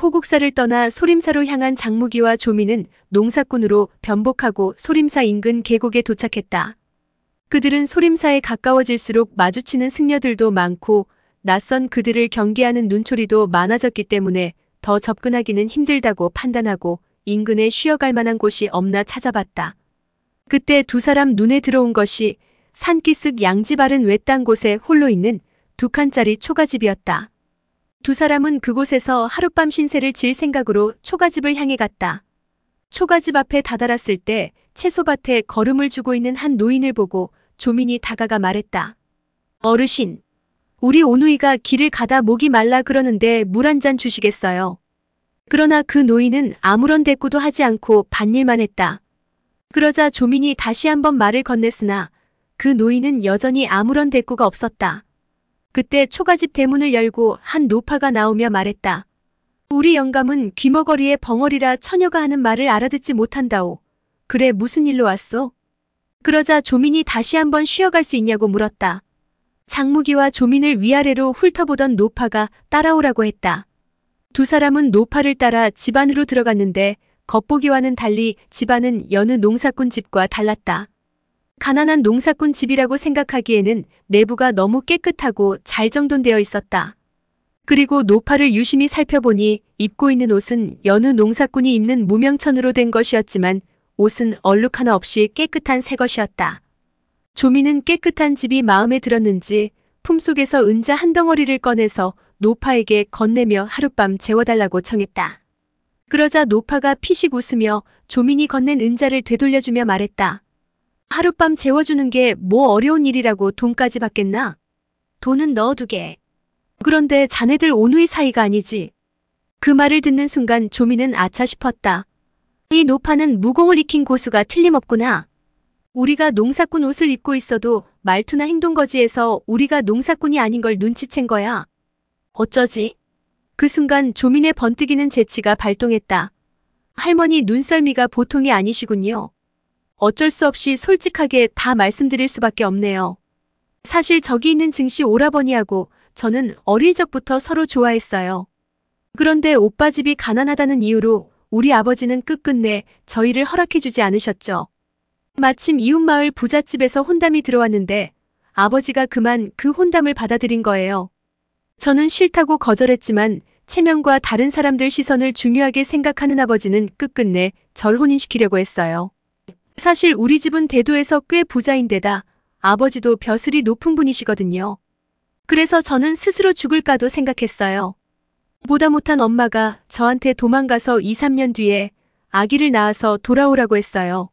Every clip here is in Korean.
호국사를 떠나 소림사로 향한 장무기와 조미는 농사꾼으로 변복하고 소림사 인근 계곡에 도착했다. 그들은 소림사에 가까워질수록 마주치는 승려들도 많고 낯선 그들을 경계하는 눈초리도 많아졌기 때문에 더 접근하기는 힘들다고 판단하고 인근에 쉬어갈 만한 곳이 없나 찾아봤다. 그때 두 사람 눈에 들어온 것이 산기슭 양지 바른 외딴 곳에 홀로 있는 2칸짜리 초가집이었다. 두 사람은 그곳에서 하룻밤 신세를 질 생각으로 초가집을 향해 갔다. 초가집 앞에 다다랐을 때 채소밭에 걸음을 주고 있는 한 노인을 보고 조민이 다가가 말했다. 어르신, 우리 오누이가 길을 가다 목이 말라 그러는데 물 한 잔 주시겠어요? 그러나 그 노인은 아무런 대꾸도 하지 않고 밭일만 했다. 그러자 조민이 다시 한번 말을 건넸으나 그 노인은 여전히 아무런 대꾸가 없었다. 그때 초가집 대문을 열고 한 노파가 나오며 말했다. 우리 영감은 귀머거리에 벙어리라 처녀가 하는 말을 알아듣지 못한다오. 그래 무슨 일로 왔소? 그러자 조민이 다시 한번 쉬어갈 수 있냐고 물었다. 장무기와 조민을 위아래로 훑어보던 노파가 따라오라고 했다. 두 사람은 노파를 따라 집 안으로 들어갔는데 겉보기와는 달리 집 안은 여느 농사꾼 집과 달랐다. 가난한 농사꾼 집이라고 생각하기에는 내부가 너무 깨끗하고 잘 정돈되어 있었다. 그리고 노파를 유심히 살펴보니 입고 있는 옷은 여느 농사꾼이 입는 무명천으로 된 것이었지만 옷은 얼룩 하나 없이 깨끗한 새 것이었다. 조미는 깨끗한 집이 마음에 들었는지 품속에서 은자 한 덩어리를 꺼내서 노파에게 건네며 하룻밤 재워달라고 청했다. 그러자 노파가 피식 웃으며 조민이 건넨 은자를 되돌려주며 말했다. 하룻밤 재워주는 게 뭐 어려운 일이라고 돈까지 받겠나? 돈은 넣어두게. 그런데 자네들 오누이 사이가 아니지. 그 말을 듣는 순간 조민은 아차 싶었다. 이 노파는 무공을 익힌 고수가 틀림없구나. 우리가 농사꾼 옷을 입고 있어도 말투나 행동거지에서 우리가 농사꾼이 아닌 걸 눈치챈 거야. 어쩌지? 그 순간 조민의 번뜩이는 재치가 발동했다. 할머니 눈썰미가 보통이 아니시군요. 어쩔 수 없이 솔직하게 다 말씀드릴 수밖에 없네요. 사실 저기 있는 증시 오라버니하고 저는 어릴 적부터 서로 좋아했어요. 그런데 오빠 집이 가난하다는 이유로 우리 아버지는 끝끝내 저희를 허락해주지 않으셨죠. 마침 이웃마을 부잣집에서 혼담이 들어왔는데 아버지가 그만 그 혼담을 받아들인 거예요. 저는 싫다고 거절했지만 체면과 다른 사람들 시선을 중요하게 생각하는 아버지는 끝끝내 절 혼인시키려고 했어요. 사실 우리 집은 대도에서 꽤 부자인데다 아버지도 벼슬이 높은 분이시거든요. 그래서 저는 스스로 죽을까도 생각했어요. 보다 못한 엄마가 저한테 도망가서 2, 3년 뒤에 아기를 낳아서 돌아오라고 했어요.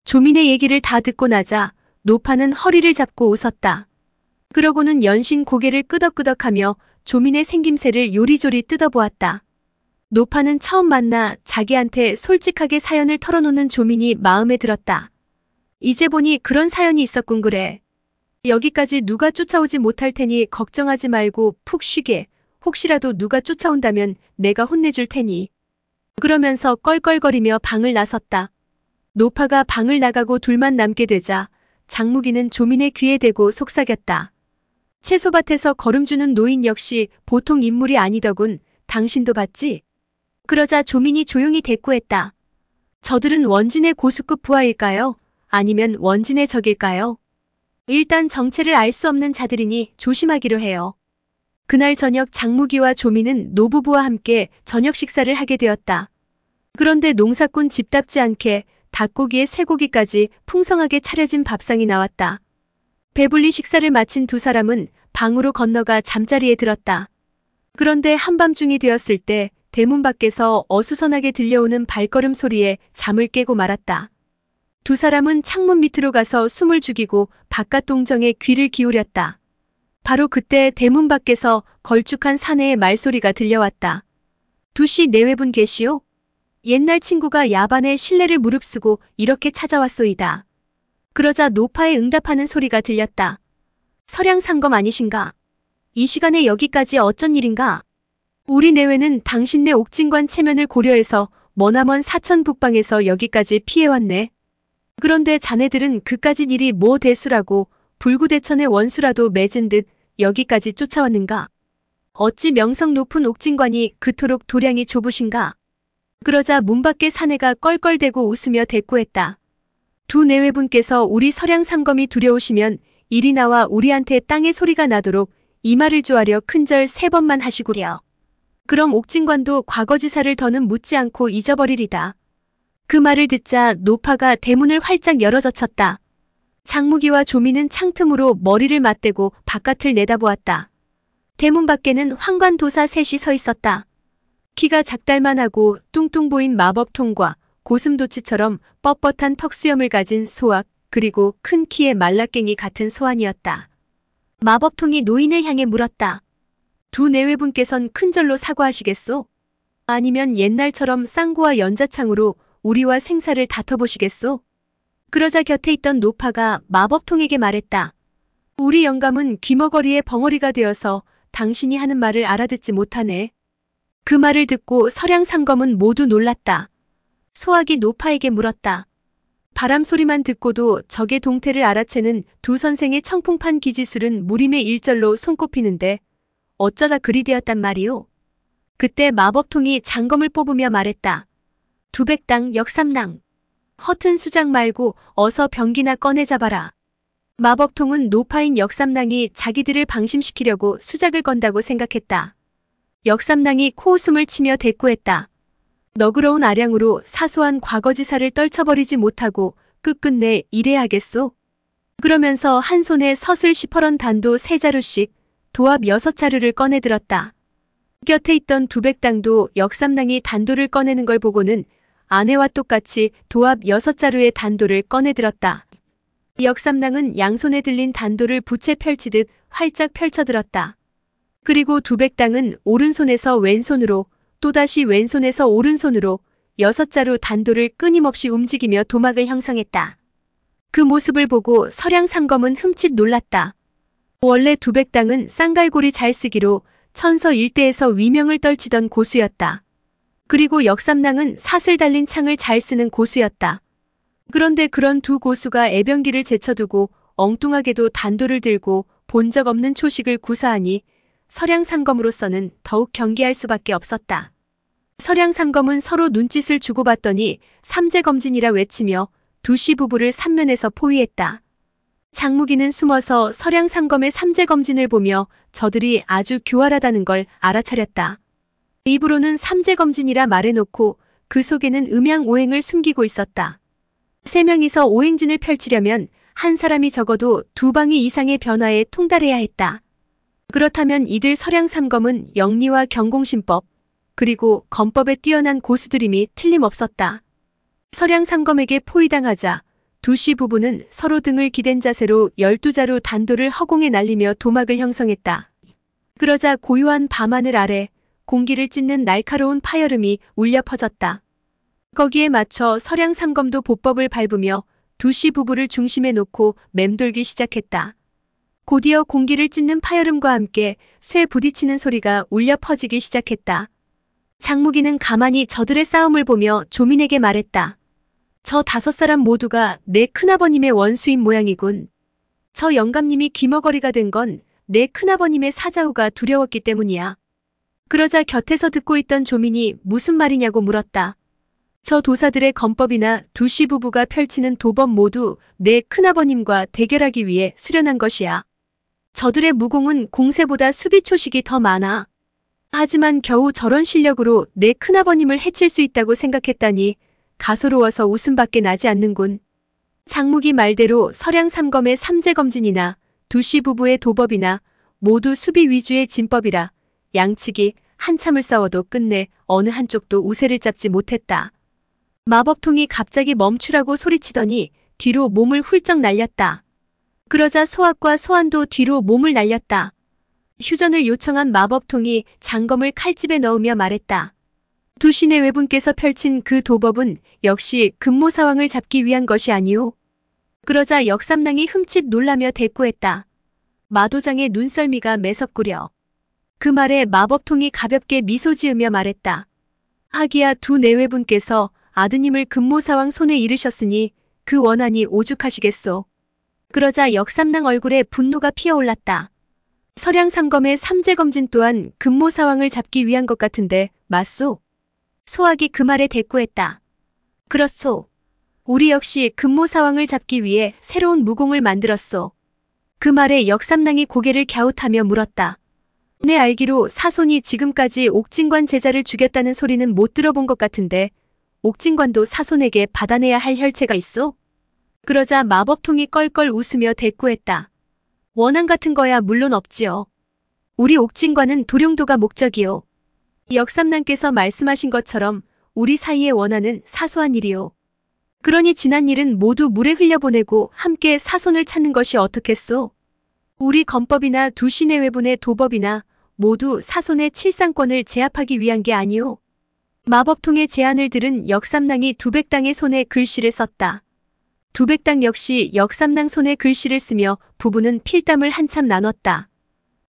조민의 얘기를 다 듣고 나자 노파는 허리를 잡고 웃었다. 그러고는 연신 고개를 끄덕끄덕하며 조민의 생김새를 요리조리 뜯어보았다. 노파는 처음 만나 자기한테 솔직하게 사연을 털어놓는 조민이 마음에 들었다. 이제 보니 그런 사연이 있었군 그래. 여기까지 누가 쫓아오지 못할 테니 걱정하지 말고 푹 쉬게. 혹시라도 누가 쫓아온다면 내가 혼내줄 테니. 그러면서 껄껄거리며 방을 나섰다. 노파가 방을 나가고 둘만 남게 되자 장무기는 조민의 귀에 대고 속삭였다. 채소밭에서 걸음주는 노인 역시 보통 인물이 아니더군. 당신도 봤지? 그러자 조민이 조용히 대꾸했다. 저들은 원진의 고수급 부하일까요? 아니면 원진의 적일까요? 일단 정체를 알 수 없는 자들이니 조심하기로 해요. 그날 저녁 장무기와 조민은 노부부와 함께 저녁 식사를 하게 되었다. 그런데 농사꾼 집답지 않게 닭고기에 쇠고기까지 풍성하게 차려진 밥상이 나왔다. 배불리 식사를 마친 두 사람은 방으로 건너가 잠자리에 들었다. 그런데 한밤중이 되었을 때 대문 밖에서 어수선하게 들려오는 발걸음 소리에 잠을 깨고 말았다. 두 사람은 창문 밑으로 가서 숨을 죽이고 바깥 동정에 귀를 기울였다. 바로 그때 대문 밖에서 걸쭉한 사내의 말소리가 들려왔다. 2시 내외분 계시오? 옛날 친구가 야반에 실례를 무릅쓰고 이렇게 찾아왔소이다. 그러자 노파에 응답하는 소리가 들렸다. 서량상검 아니신가? 이 시간에 여기까지 어쩐 일인가? 우리 내외는 당신네 옥진관 체면을 고려해서 머나먼 사천 북방에서 여기까지 피해왔네. 그런데 자네들은 그까짓 일이 뭐 대수라고 불구대천의 원수라도 맺은 듯 여기까지 쫓아왔는가? 어찌 명성 높은 옥진관이 그토록 도량이 좁으신가? 그러자 문 밖에 사내가 껄껄대고 웃으며 대꾸했다. 두 내외분께서 우리 서량 삼검이 두려우시면 이리 나와 우리한테 땅의 소리가 나도록 이마를 조아려 큰절 3번만 하시구려. 그럼 옥진관도 과거지사를 더는 묻지 않고 잊어버리리다. 그 말을 듣자 노파가 대문을 활짝 열어젖혔다. 장무기와 조미는 창틈으로 머리를 맞대고 바깥을 내다보았다. 대문 밖에는 황관도사 셋이 서 있었다. 키가 작달만하고 뚱뚱 보인 마법통과 고슴도치처럼 뻣뻣한 턱수염을 가진 소악, 그리고 큰 키의 말라깽이 같은 소환이었다. 마법통이 노인을 향해 물었다. 두 내외분께선 큰절로 사과하시겠소? 아니면 옛날처럼 쌍구와 연자창으로 우리와 생사를 다퉈보시겠소? 그러자 곁에 있던 노파가 마법통에게 말했다. 우리 영감은 귀머거리의 벙어리가 되어서 당신이 하는 말을 알아듣지 못하네. 그 말을 듣고 서량 삼검은 모두 놀랐다. 소학이 노파에게 물었다. 바람 소리만 듣고도 적의 동태를 알아채는 두 선생의 청풍판 기지술은 무림의 일절로 손꼽히는데 어쩌자 그리 되었단 말이오? 그때 마법통이 장검을 뽑으며 말했다. 두백당 역삼낭. 허튼 수작 말고 어서 병기나 꺼내 잡아라. 마법통은 노파인 역삼낭이 자기들을 방심시키려고 수작을 건다고 생각했다. 역삼낭이 코웃음을 치며 대꾸했다. 너그러운 아량으로 사소한 과거지사를 떨쳐버리지 못하고 끝끝내 이래야겠소? 그러면서 한 손에 서슬 10허런 단도 3자루씩 도합 6자루를 꺼내들었다. 곁에 있던 두백당도 역삼낭이 단도를 꺼내는 걸 보고는 아내와 똑같이 도합 6자루의 단도를 꺼내들었다. 역삼낭은 양손에 들린 단도를 부채 펼치듯 활짝 펼쳐들었다. 그리고 두백당은 오른손에서 왼손으로 또다시 왼손에서 오른손으로 6자루 단도를 끊임없이 움직이며 도막을 형성했다. 그 모습을 보고 서량 삼검은 흠칫 놀랐다. 원래 두백당은 쌍갈고리 잘 쓰기로 천서 일대에서 위명을 떨치던 고수였다. 그리고 역삼낭은 사슬 달린 창을 잘 쓰는 고수였다. 그런데 그런 두 고수가 애병기를 제쳐두고 엉뚱하게도 단도를 들고 본 적 없는 초식을 구사하니 서량 삼검으로서는 더욱 경계할 수밖에 없었다. 서량 삼검은 서로 눈짓을 주고받더니 삼재검진이라 외치며 두시 부부를 삼면에서 포위했다. 장무기는 숨어서 서량 삼검의 삼재검진을 보며 저들이 아주 교활하다는 걸 알아차렸다. 입으로는 삼재검진이라 말해놓고 그 속에는 음양오행을 숨기고 있었다. 3명이서 오행진을 펼치려면 한 사람이 적어도 2방위 이상의 변화에 통달해야 했다. 그렇다면 이들 서량 삼검은 영리와 경공신법, 그리고 검법에 뛰어난 고수들임이 틀림없었다. 서량 삼검에게 포위당하자 두시 부부는 서로 등을 기댄 자세로 12자루 단도를 허공에 날리며 도막을 형성했다. 그러자 고요한 밤하늘 아래 공기를 찢는 날카로운 파열음이 울려 퍼졌다. 거기에 맞춰 서량 삼검도 보법을 밟으며 두시 부부를 중심에 놓고 맴돌기 시작했다. 곧이어 공기를 찢는 파열음과 함께 쇠 부딪히는 소리가 울려 퍼지기 시작했다. 장무기는 가만히 저들의 싸움을 보며 조민에게 말했다. 저 5사람 모두가 내 큰아버님의 원수인 모양이군. 저 영감님이 귀머거리가 된 건 내 큰아버님의 사자후가 두려웠기 때문이야. 그러자 곁에서 듣고 있던 조민이 무슨 말이냐고 물었다. 저 도사들의 검법이나 두시 부부가 펼치는 도법 모두 내 큰아버님과 대결하기 위해 수련한 것이야. 저들의 무공은 공세보다 수비초식이 더 많아. 하지만 겨우 저런 실력으로 내 큰아버님을 해칠 수 있다고 생각했다니 가소로워서 웃음밖에 나지 않는군. 장무기 말대로 서량 삼검의 삼재검진이나 두시 부부의 도법이나 모두 수비 위주의 진법이라 양측이 한참을 싸워도 끝내 어느 한쪽도 우세를 잡지 못했다. 마법통이 갑자기 멈추라고 소리치더니 뒤로 몸을 훌쩍 날렸다. 그러자 소학과 소환도 뒤로 몸을 날렸다. 휴전을 요청한 마법통이 장검을 칼집에 넣으며 말했다. 두시 내외분께서 펼친 그 도법은 역시 금모사왕을 잡기 위한 것이 아니오. 그러자 역삼낭이 흠칫 놀라며 대꾸했다. 마도장의 눈썰미가 매섭구려. 그 말에 마법통이 가볍게 미소 지으며 말했다. 하기야 두 내외분께서 아드님을 금모사왕 손에 이르셨으니 그 원한이 오죽하시겠소. 그러자 역삼낭 얼굴에 분노가 피어올랐다. 서량삼검의 삼재검진 또한 금모사왕을 잡기 위한 것 같은데 맞소? 소학이 그 말에 대꾸했다. 그렇소. 우리 역시 금모사왕을 잡기 위해 새로운 무공을 만들었소. 그 말에 역삼랑이 고개를 갸웃하며 물었다. 내 알기로 사손이 지금까지 옥진관 제자를 죽였다는 소리는 못 들어본 것 같은데 옥진관도 사손에게 받아내야 할 혈체가 있소? 그러자 마법통이 껄껄 웃으며 대꾸했다. 원한 같은 거야 물론 없지요. 우리 옥진관은 도룡도가 목적이요. 역삼랑께서 말씀하신 것처럼 우리 사이의 원한은 사소한 일이요. 그러니 지난 일은 모두 물에 흘려보내고 함께 사손을 찾는 것이 어떻겠소? 우리 건법이나 두신의 외분의 도법이나 모두 사손의 칠상권을 제압하기 위한 게 아니오. 마법통의 제안을 들은 역삼랑이 두백당의 손에 글씨를 썼다. 두백당 역시 역삼랑 손에 글씨를 쓰며 부부는 필담을 한참 나눴다.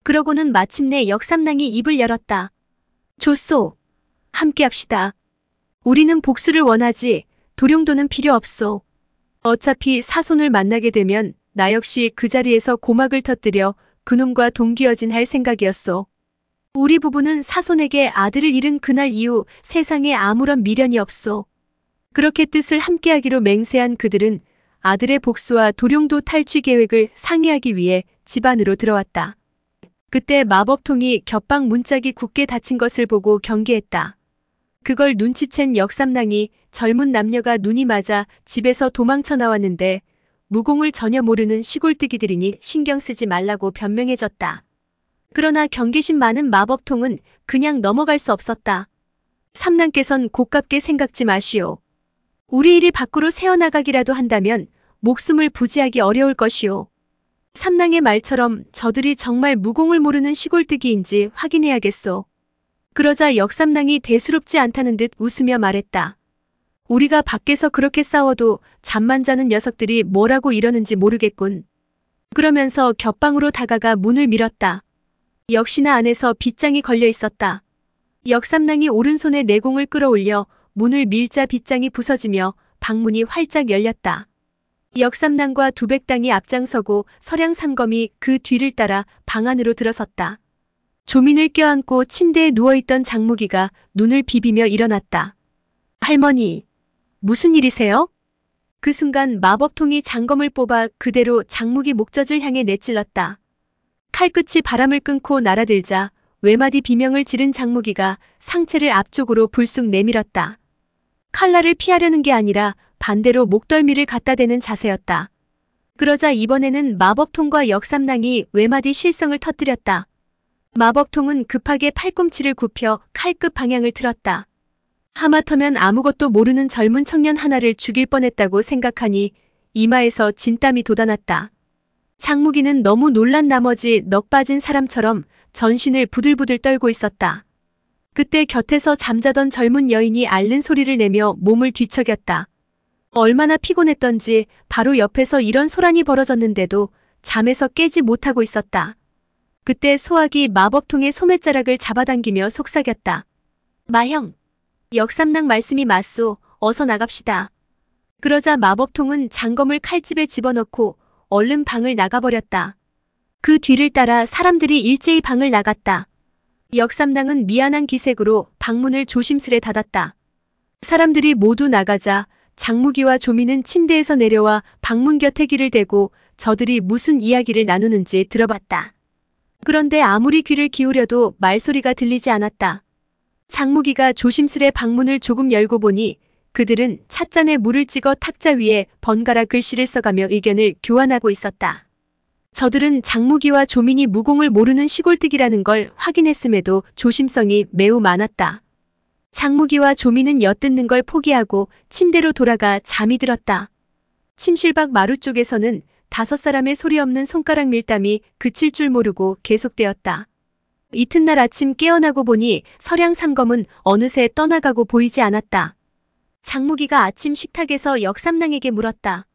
그러고는 마침내 역삼랑이 입을 열었다. 좋소. 함께 합시다. 우리는 복수를 원하지 도룡도는 필요 없소. 어차피 사손을 만나게 되면 나 역시 그 자리에서 고막을 터뜨려 그놈과 동기어진 할 생각이었소. 우리 부부는 사손에게 아들을 잃은 그날 이후 세상에 아무런 미련이 없소. 그렇게 뜻을 함께하기로 맹세한 그들은 아들의 복수와 도룡도 탈취 계획을 상의하기 위해 집 안으로 들어왔다. 그때 마법통이 겹방 문짝이 굳게 닫힌 것을 보고 경계했다. 그걸 눈치챈 역삼랑이 젊은 남녀가 눈이 맞아 집에서 도망쳐 나왔는데 무공을 전혀 모르는 시골뜨기들이니 신경 쓰지 말라고 변명해줬다. 그러나 경계심 많은 마법통은 그냥 넘어갈 수 없었다. 삼랑께선 고깝게 생각지 마시오. 우리 일이 밖으로 새어나가기라도 한다면 목숨을 부지하기 어려울 것이오. 삼랑의 말처럼 저들이 정말 무공을 모르는 시골뜨기인지 확인해야겠소. 그러자 역삼랑이 대수롭지 않다는 듯 웃으며 말했다. 우리가 밖에서 그렇게 싸워도 잠만 자는 녀석들이 뭐라고 이러는지 모르겠군. 그러면서 겹방으로 다가가 문을 밀었다. 역시나 안에서 빗장이 걸려 있었다. 역삼랑이 오른손에 내공을 끌어올려 문을 밀자 빗장이 부서지며 방문이 활짝 열렸다. 역삼랑과 두백당이 앞장서고 서량삼검이 그 뒤를 따라 방 안으로 들어섰다. 조민을 껴안고 침대에 누워있던 장무기가 눈을 비비며 일어났다. 할머니, 무슨 일이세요? 그 순간 마법통이 장검을 뽑아 그대로 장무기 목젖을 향해 내찔렀다. 칼끝이 바람을 끊고 날아들자 외마디 비명을 지른 장무기가 상체를 앞쪽으로 불쑥 내밀었다. 칼날을 피하려는 게 아니라 반대로 목덜미를 갖다 대는 자세였다. 그러자 이번에는 마법통과 역삼랑이 외마디 실성을 터뜨렸다. 마법통은 급하게 팔꿈치를 굽혀 칼끝 방향을 틀었다. 하마터면 아무것도 모르는 젊은 청년 하나를 죽일 뻔했다고 생각하니 이마에서 진땀이 돋아났다. 장무기는 너무 놀란 나머지 넋 빠진 사람처럼 전신을 부들부들 떨고 있었다. 그때 곁에서 잠자던 젊은 여인이 앓는 소리를 내며 몸을 뒤척였다. 얼마나 피곤했던지 바로 옆에서 이런 소란이 벌어졌는데도 잠에서 깨지 못하고 있었다. 그때 소학이 마법통의 소매자락을 잡아당기며 속삭였다. 마형, 역삼랑 말씀이 맞소. 어서 나갑시다. 그러자 마법통은 장검을 칼집에 집어넣고 얼른 방을 나가버렸다. 그 뒤를 따라 사람들이 일제히 방을 나갔다. 역삼랑은 미안한 기색으로 방문을 조심스레 닫았다. 사람들이 모두 나가자 장무기와 조미는 침대에서 내려와 방문 곁에 귀를 대고 저들이 무슨 이야기를 나누는지 들어봤다. 그런데 아무리 귀를 기울여도 말소리가 들리지 않았다. 장무기가 조심스레 방문을 조금 열고 보니 그들은 찻잔에 물을 찍어 탁자 위에 번갈아 글씨를 써가며 의견을 교환하고 있었다. 저들은 장무기와 조민이 무공을 모르는 시골뜨기라는 걸 확인했음에도 조심성이 매우 많았다. 장무기와 조민은 엿듣는 걸 포기하고 침대로 돌아가 잠이 들었다. 침실밖 마루 쪽에서는 5사람의 소리 없는 손가락 밀담이 그칠 줄 모르고 계속되었다. 이튿날 아침 깨어나고 보니 서량삼검은 어느새 떠나가고 보이지 않았다. 장무기가 아침 식탁에서 역삼랑에게 물었다.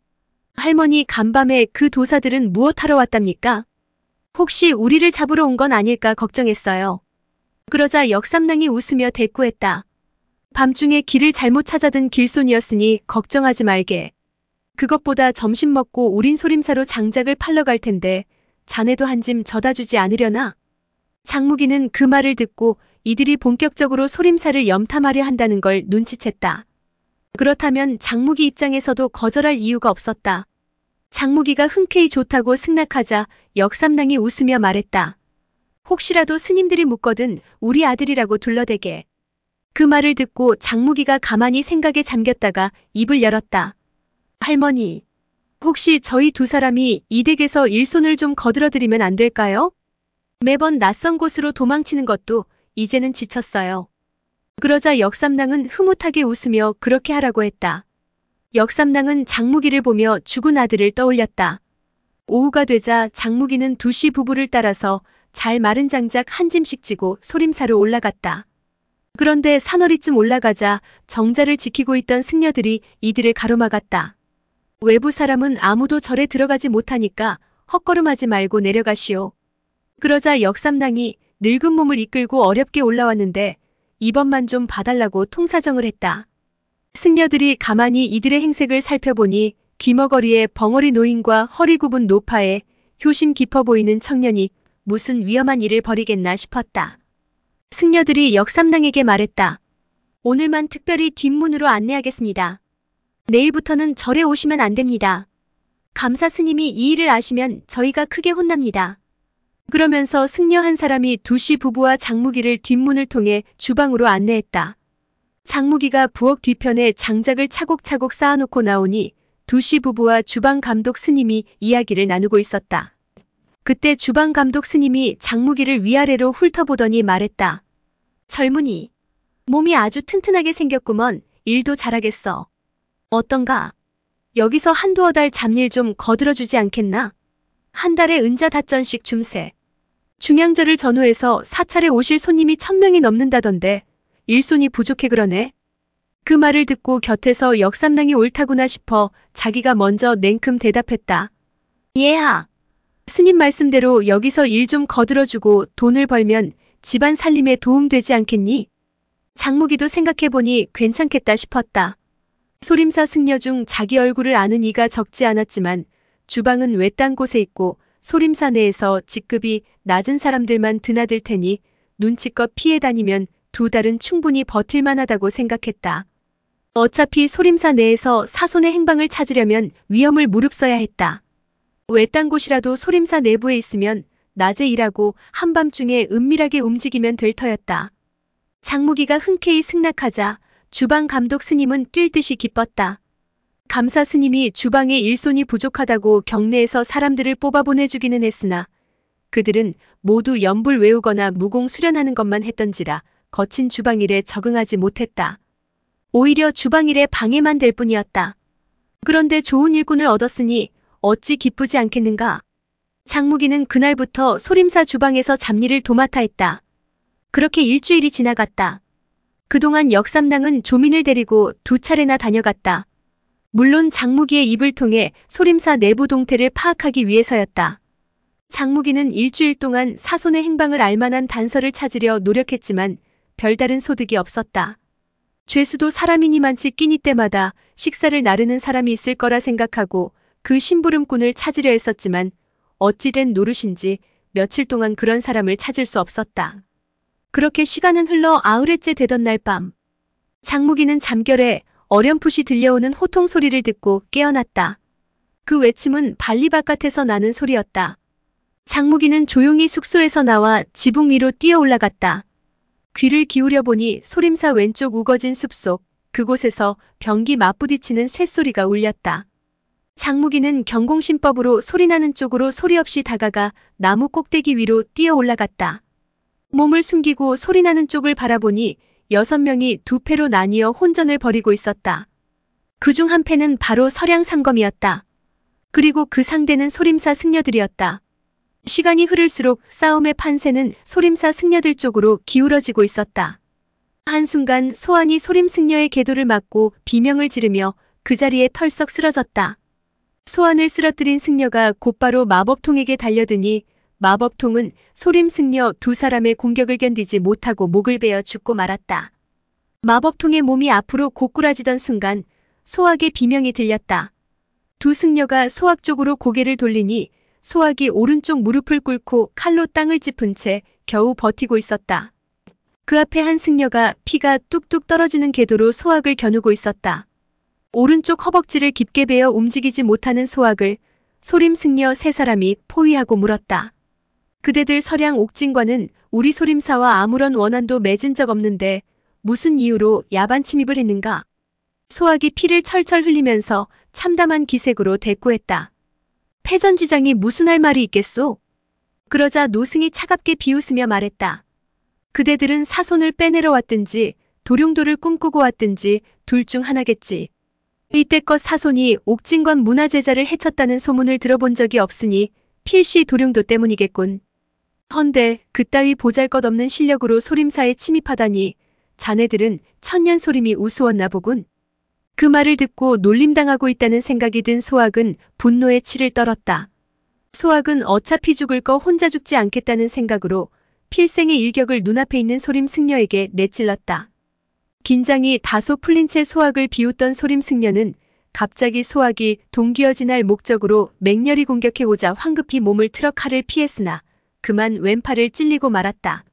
할머니, 간밤에 그 도사들은 무엇하러 왔답니까? 혹시 우리를 잡으러 온 건 아닐까 걱정했어요. 그러자 역삼랑이 웃으며 대꾸했다. 밤중에 길을 잘못 찾아든 길손이었으니 걱정하지 말게. 그것보다 점심 먹고 우린 소림사로 장작을 팔러 갈 텐데 자네도 한 짐 져다 주지 않으려나? 장무기는 그 말을 듣고 이들이 본격적으로 소림사를 염탐하려 한다는 걸 눈치챘다. 그렇다면 장무기 입장에서도 거절할 이유가 없었다. 장무기가 흔쾌히 좋다고 승낙하자 역삼랑이 웃으며 말했다. 혹시라도 스님들이 묻거든 우리 아들이라고 둘러대게. 그 말을 듣고 장무기가 가만히 생각에 잠겼다가 입을 열었다. 할머니, 혹시 저희 두 사람이 이 댁에서 일손을 좀 거들어드리면 안 될까요? 매번 낯선 곳으로 도망치는 것도 이제는 지쳤어요. 그러자 역삼랑은 흐뭇하게 웃으며 그렇게 하라고 했다. 역삼랑은 장무기를 보며 죽은 아들을 떠올렸다. 오후가 되자 장무기는 두시 부부를 따라서 잘 마른 장작 한 짐씩 지고 소림사로 올라갔다. 그런데 산허리쯤 올라가자 정자를 지키고 있던 승려들이 이들을 가로막았다. 외부 사람은 아무도 절에 들어가지 못하니까 헛걸음하지 말고 내려가시오. 그러자 역삼랑이 늙은 몸을 이끌고 어렵게 올라왔는데 이번만 좀 봐달라고 통사정을 했다. 승려들이 가만히 이들의 행색을 살펴보니 귀머거리에 벙어리 노인과 허리 굽은 노파에 효심 깊어 보이는 청년이 무슨 위험한 일을 벌이겠나 싶었다. 승려들이 역삼랑에게 말했다. 오늘만 특별히 뒷문으로 안내하겠습니다. 내일부터는 절에 오시면 안 됩니다. 감사 스님이 이 일을 아시면 저희가 크게 혼납니다. 그러면서 승려 한 사람이 두시 부부와 장무기를 뒷문을 통해 주방으로 안내했다. 장무기가 부엌 뒤편에 장작을 차곡차곡 쌓아놓고 나오니 두시 부부와 주방 감독 스님이 이야기를 나누고 있었다. 그때 주방 감독 스님이 장무기를 위아래로 훑어보더니 말했다. 젊은이, 몸이 아주 튼튼하게 생겼구먼. 일도 잘하겠어. 어떤가? 여기서 한두어 달 잡일 좀 거들어주지 않겠나? 한 달에 은자 닷전씩 줌세. 중양절을 전후해서 사찰에 오실 손님이 1000명이 넘는다던데 일손이 부족해 그러네. 그 말을 듣고 곁에서 역삼랑이 옳다구나 싶어 자기가 먼저 냉큼 대답했다. 예하. 스님 말씀대로 여기서 일 좀 거들어주고 돈을 벌면 집안 살림에 도움되지 않겠니? 장무기도 생각해보니 괜찮겠다 싶었다. 소림사 승려 중 자기 얼굴을 아는 이가 적지 않았지만 주방은 외딴 곳에 있고 소림사 내에서 직급이 낮은 사람들만 드나들 테니 눈치껏 피해 다니면 2달은 충분히 버틸만 하다고 생각했다. 어차피 소림사 내에서 사손의 행방을 찾으려면 위험을 무릅써야 했다. 외딴 곳이라도 소림사 내부에 있으면 낮에 일하고 한밤중에 은밀하게 움직이면 될 터였다. 장무기가 흔쾌히 승낙하자 주방 감독 스님은 뛸 듯이 기뻤다. 감사 스님이 주방에 일손이 부족하다고 경내에서 사람들을 뽑아보내주기는 했으나 그들은 모두 연불 외우거나 무공 수련하는 것만 했던지라 거친 주방일에 적응하지 못했다. 오히려 주방일에 방해만 될 뿐이었다. 그런데 좋은 일꾼을 얻었으니 어찌 기쁘지 않겠는가? 장무기는 그날부터 소림사 주방에서 잡일을 도맡아 했다. 그렇게 일주일이 지나갔다. 그동안 역삼랑은 조민을 데리고 2차례나 다녀갔다. 물론 장무기의 입을 통해 소림사 내부 동태를 파악하기 위해서였다. 장무기는 일주일 동안 사손의 행방을 알만한 단서를 찾으려 노력했지만 별다른 소득이 없었다. 죄수도 사람이니만치 끼니 때마다 식사를 나르는 사람이 있을 거라 생각하고 그 심부름꾼을 찾으려 했었지만 어찌된 노릇인지 며칠 동안 그런 사람을 찾을 수 없었다. 그렇게 시간은 흘러 9회째 되던 날 밤, 장무기는 잠결에 어렴풋이 들려오는 호통 소리를 듣고 깨어났다. 그 외침은 발리 바깥에서 나는 소리였다. 장무기는 조용히 숙소에서 나와 지붕 위로 뛰어 올라갔다. 귀를 기울여 보니 소림사 왼쪽 우거진 숲속 그곳에서 병기 맞부딪히는 쇳소리가 울렸다. 장무기는 경공신법으로 소리나는 쪽으로 소리 없이 다가가 나무 꼭대기 위로 뛰어 올라갔다. 몸을 숨기고 소리나는 쪽을 바라보니 6명이 2패로 나뉘어 혼전을 벌이고 있었다. 그중 한 패는 바로 서량삼검이었다. 그리고 그 상대는 소림사 승려들이었다. 시간이 흐를수록 싸움의 판세는 소림사 승려들 쪽으로 기울어지고 있었다. 한순간 소환이 소림 승려의 궤도를 막고 비명을 지르며 그 자리에 털썩 쓰러졌다. 소환을 쓰러뜨린 승려가 곧바로 마법통에게 달려드니 마법통은 소림 승려 2사람의 공격을 견디지 못하고 목을 베어 죽고 말았다. 마법통의 몸이 앞으로 고꾸라지던 순간 소학의 비명이 들렸다. 2승려가 소학 쪽으로 고개를 돌리니 소학이 오른쪽 무릎을 꿇고 칼로 땅을 짚은 채 겨우 버티고 있었다. 그 앞에 한 승려가 피가 뚝뚝 떨어지는 궤도로 소학을 겨누고 있었다. 오른쪽 허벅지를 깊게 베어 움직이지 못하는 소학을 소림 승려 세 사람이 포위하고 물었다. 그대들 서량 옥진과는 우리 소림사와 아무런 원한도 맺은 적 없는데 무슨 이유로 야반 침입을 했는가? 소학이 피를 철철 흘리면서 참담한 기색으로 대꾸했다. 패전지장이 무슨 할 말이 있겠소? 그러자 노승이 차갑게 비웃으며 말했다. 그대들은 사손을 빼내러 왔든지 도룡도를 꿈꾸고 왔든지 둘 중 하나겠지. 이때껏 사손이 옥진관 문화제자를 해쳤다는 소문을 들어본 적이 없으니 필시 도룡도 때문이겠군. 헌데 그따위 보잘것없는 실력으로 소림사에 침입하다니 자네들은 천년 소림이 우스웠나 보군. 그 말을 듣고 놀림당하고 있다는 생각이 든 소학은 분노에 치를 떨었다. 소학은 어차피 죽을 거 혼자 죽지 않겠다는 생각으로 필생의 일격을 눈앞에 있는 소림 승려에게 내찔렀다. 긴장이 다소 풀린 채 소학을 비웃던 소림 승려는 갑자기 소학이 동기어진 할 목적으로 맹렬히 공격해오자 황급히 몸을 틀어 칼을 피했으나 그만 왼팔을 찔리고 말았다.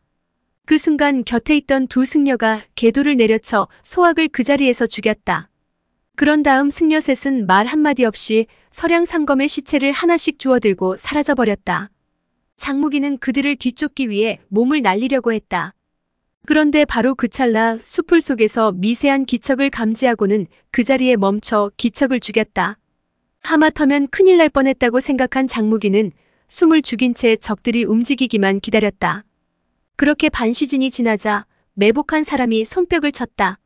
그 순간 곁에 있던 두 승려가 궤도를 내려쳐 소학을 그 자리에서 죽였다. 그런 다음 승려 셋은 말 한마디 없이 서량 상검의 시체를 하나씩 주워들고 사라져버렸다. 장무기는 그들을 뒤쫓기 위해 몸을 날리려고 했다. 그런데 바로 그 찰나 수풀 속에서 미세한 기척을 감지하고는 그 자리에 멈춰 기척을 죽였다. 하마터면 큰일 날 뻔했다고 생각한 장무기는 숨을 죽인 채 적들이 움직이기만 기다렸다. 그렇게 반시즌이 지나자 매복한 사람이 손뼉을 쳤다.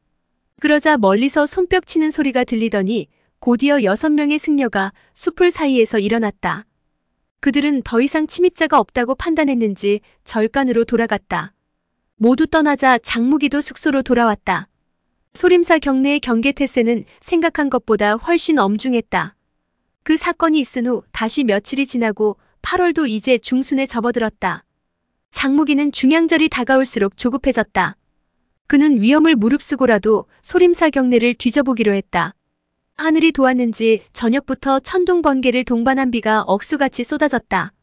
그러자 멀리서 손뼉 치는 소리가 들리더니 곧이어 6명의 승려가 수풀 사이에서 일어났다. 그들은 더 이상 침입자가 없다고 판단했는지 절간으로 돌아갔다. 모두 떠나자 장무기도 숙소로 돌아왔다. 소림사 경내의 경계태세는 생각한 것보다 훨씬 엄중했다. 그 사건이 있은 후 다시 며칠이 지나고 8월도 이제 중순에 접어들었다. 장무기는 중양절이 다가올수록 조급해졌다. 그는 위험을 무릅쓰고라도 소림사 경내를 뒤져보기로 했다. 하늘이 도왔는지 저녁부터 천둥 번개를 동반한 비가 억수같이 쏟아졌다.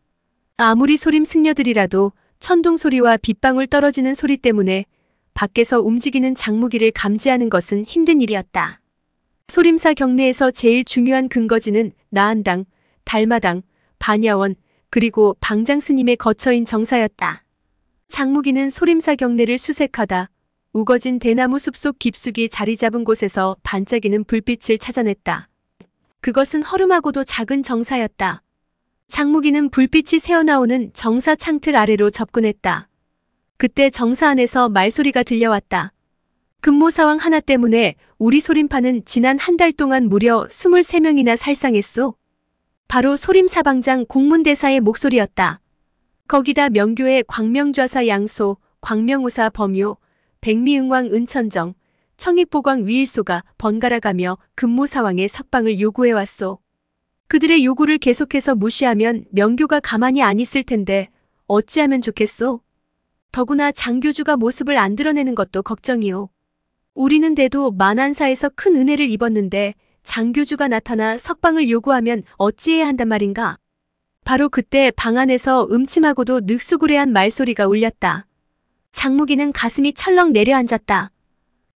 아무리 소림 승려들이라도 천둥 소리와 빗방울 떨어지는 소리 때문에 밖에서 움직이는 장무기를 감지하는 것은 힘든 일이었다. 소림사 경내에서 제일 중요한 근거지는 나한당, 달마당, 반야원, 그리고 방장스님의 거처인 정사였다. 장무기는 소림사 경내를 수색하다 우거진 대나무 숲속 깊숙이 자리 잡은 곳에서 반짝이는 불빛을 찾아냈다. 그것은 허름하고도 작은 정사였다. 장무기는 불빛이 새어나오는 정사 창틀 아래로 접근했다. 그때 정사 안에서 말소리가 들려왔다. 금모사왕 하나 때문에 우리 소림파는 지난 한 달 동안 무려 23명이나 살상했소. 바로 소림사방장 공문대사의 목소리였다. 거기다 명교의 광명좌사 양소, 광명우사 범요, 백미응왕 은천정, 청익보광 위일소가 번갈아가며 금모사왕의 석방을 요구해왔소. 그들의 요구를 계속해서 무시하면 명교가 가만히 안 있을 텐데 어찌하면 좋겠소? 더구나 장교주가 모습을 안 드러내는 것도 걱정이오. 우리는 대도 만안사에서 큰 은혜를 입었는데 장교주가 나타나 석방을 요구하면 어찌해야 한단 말인가? 바로 그때 방 안에서 음침하고도 늑수구레한 말소리가 울렸다. 장무기는 가슴이 철렁 내려앉았다.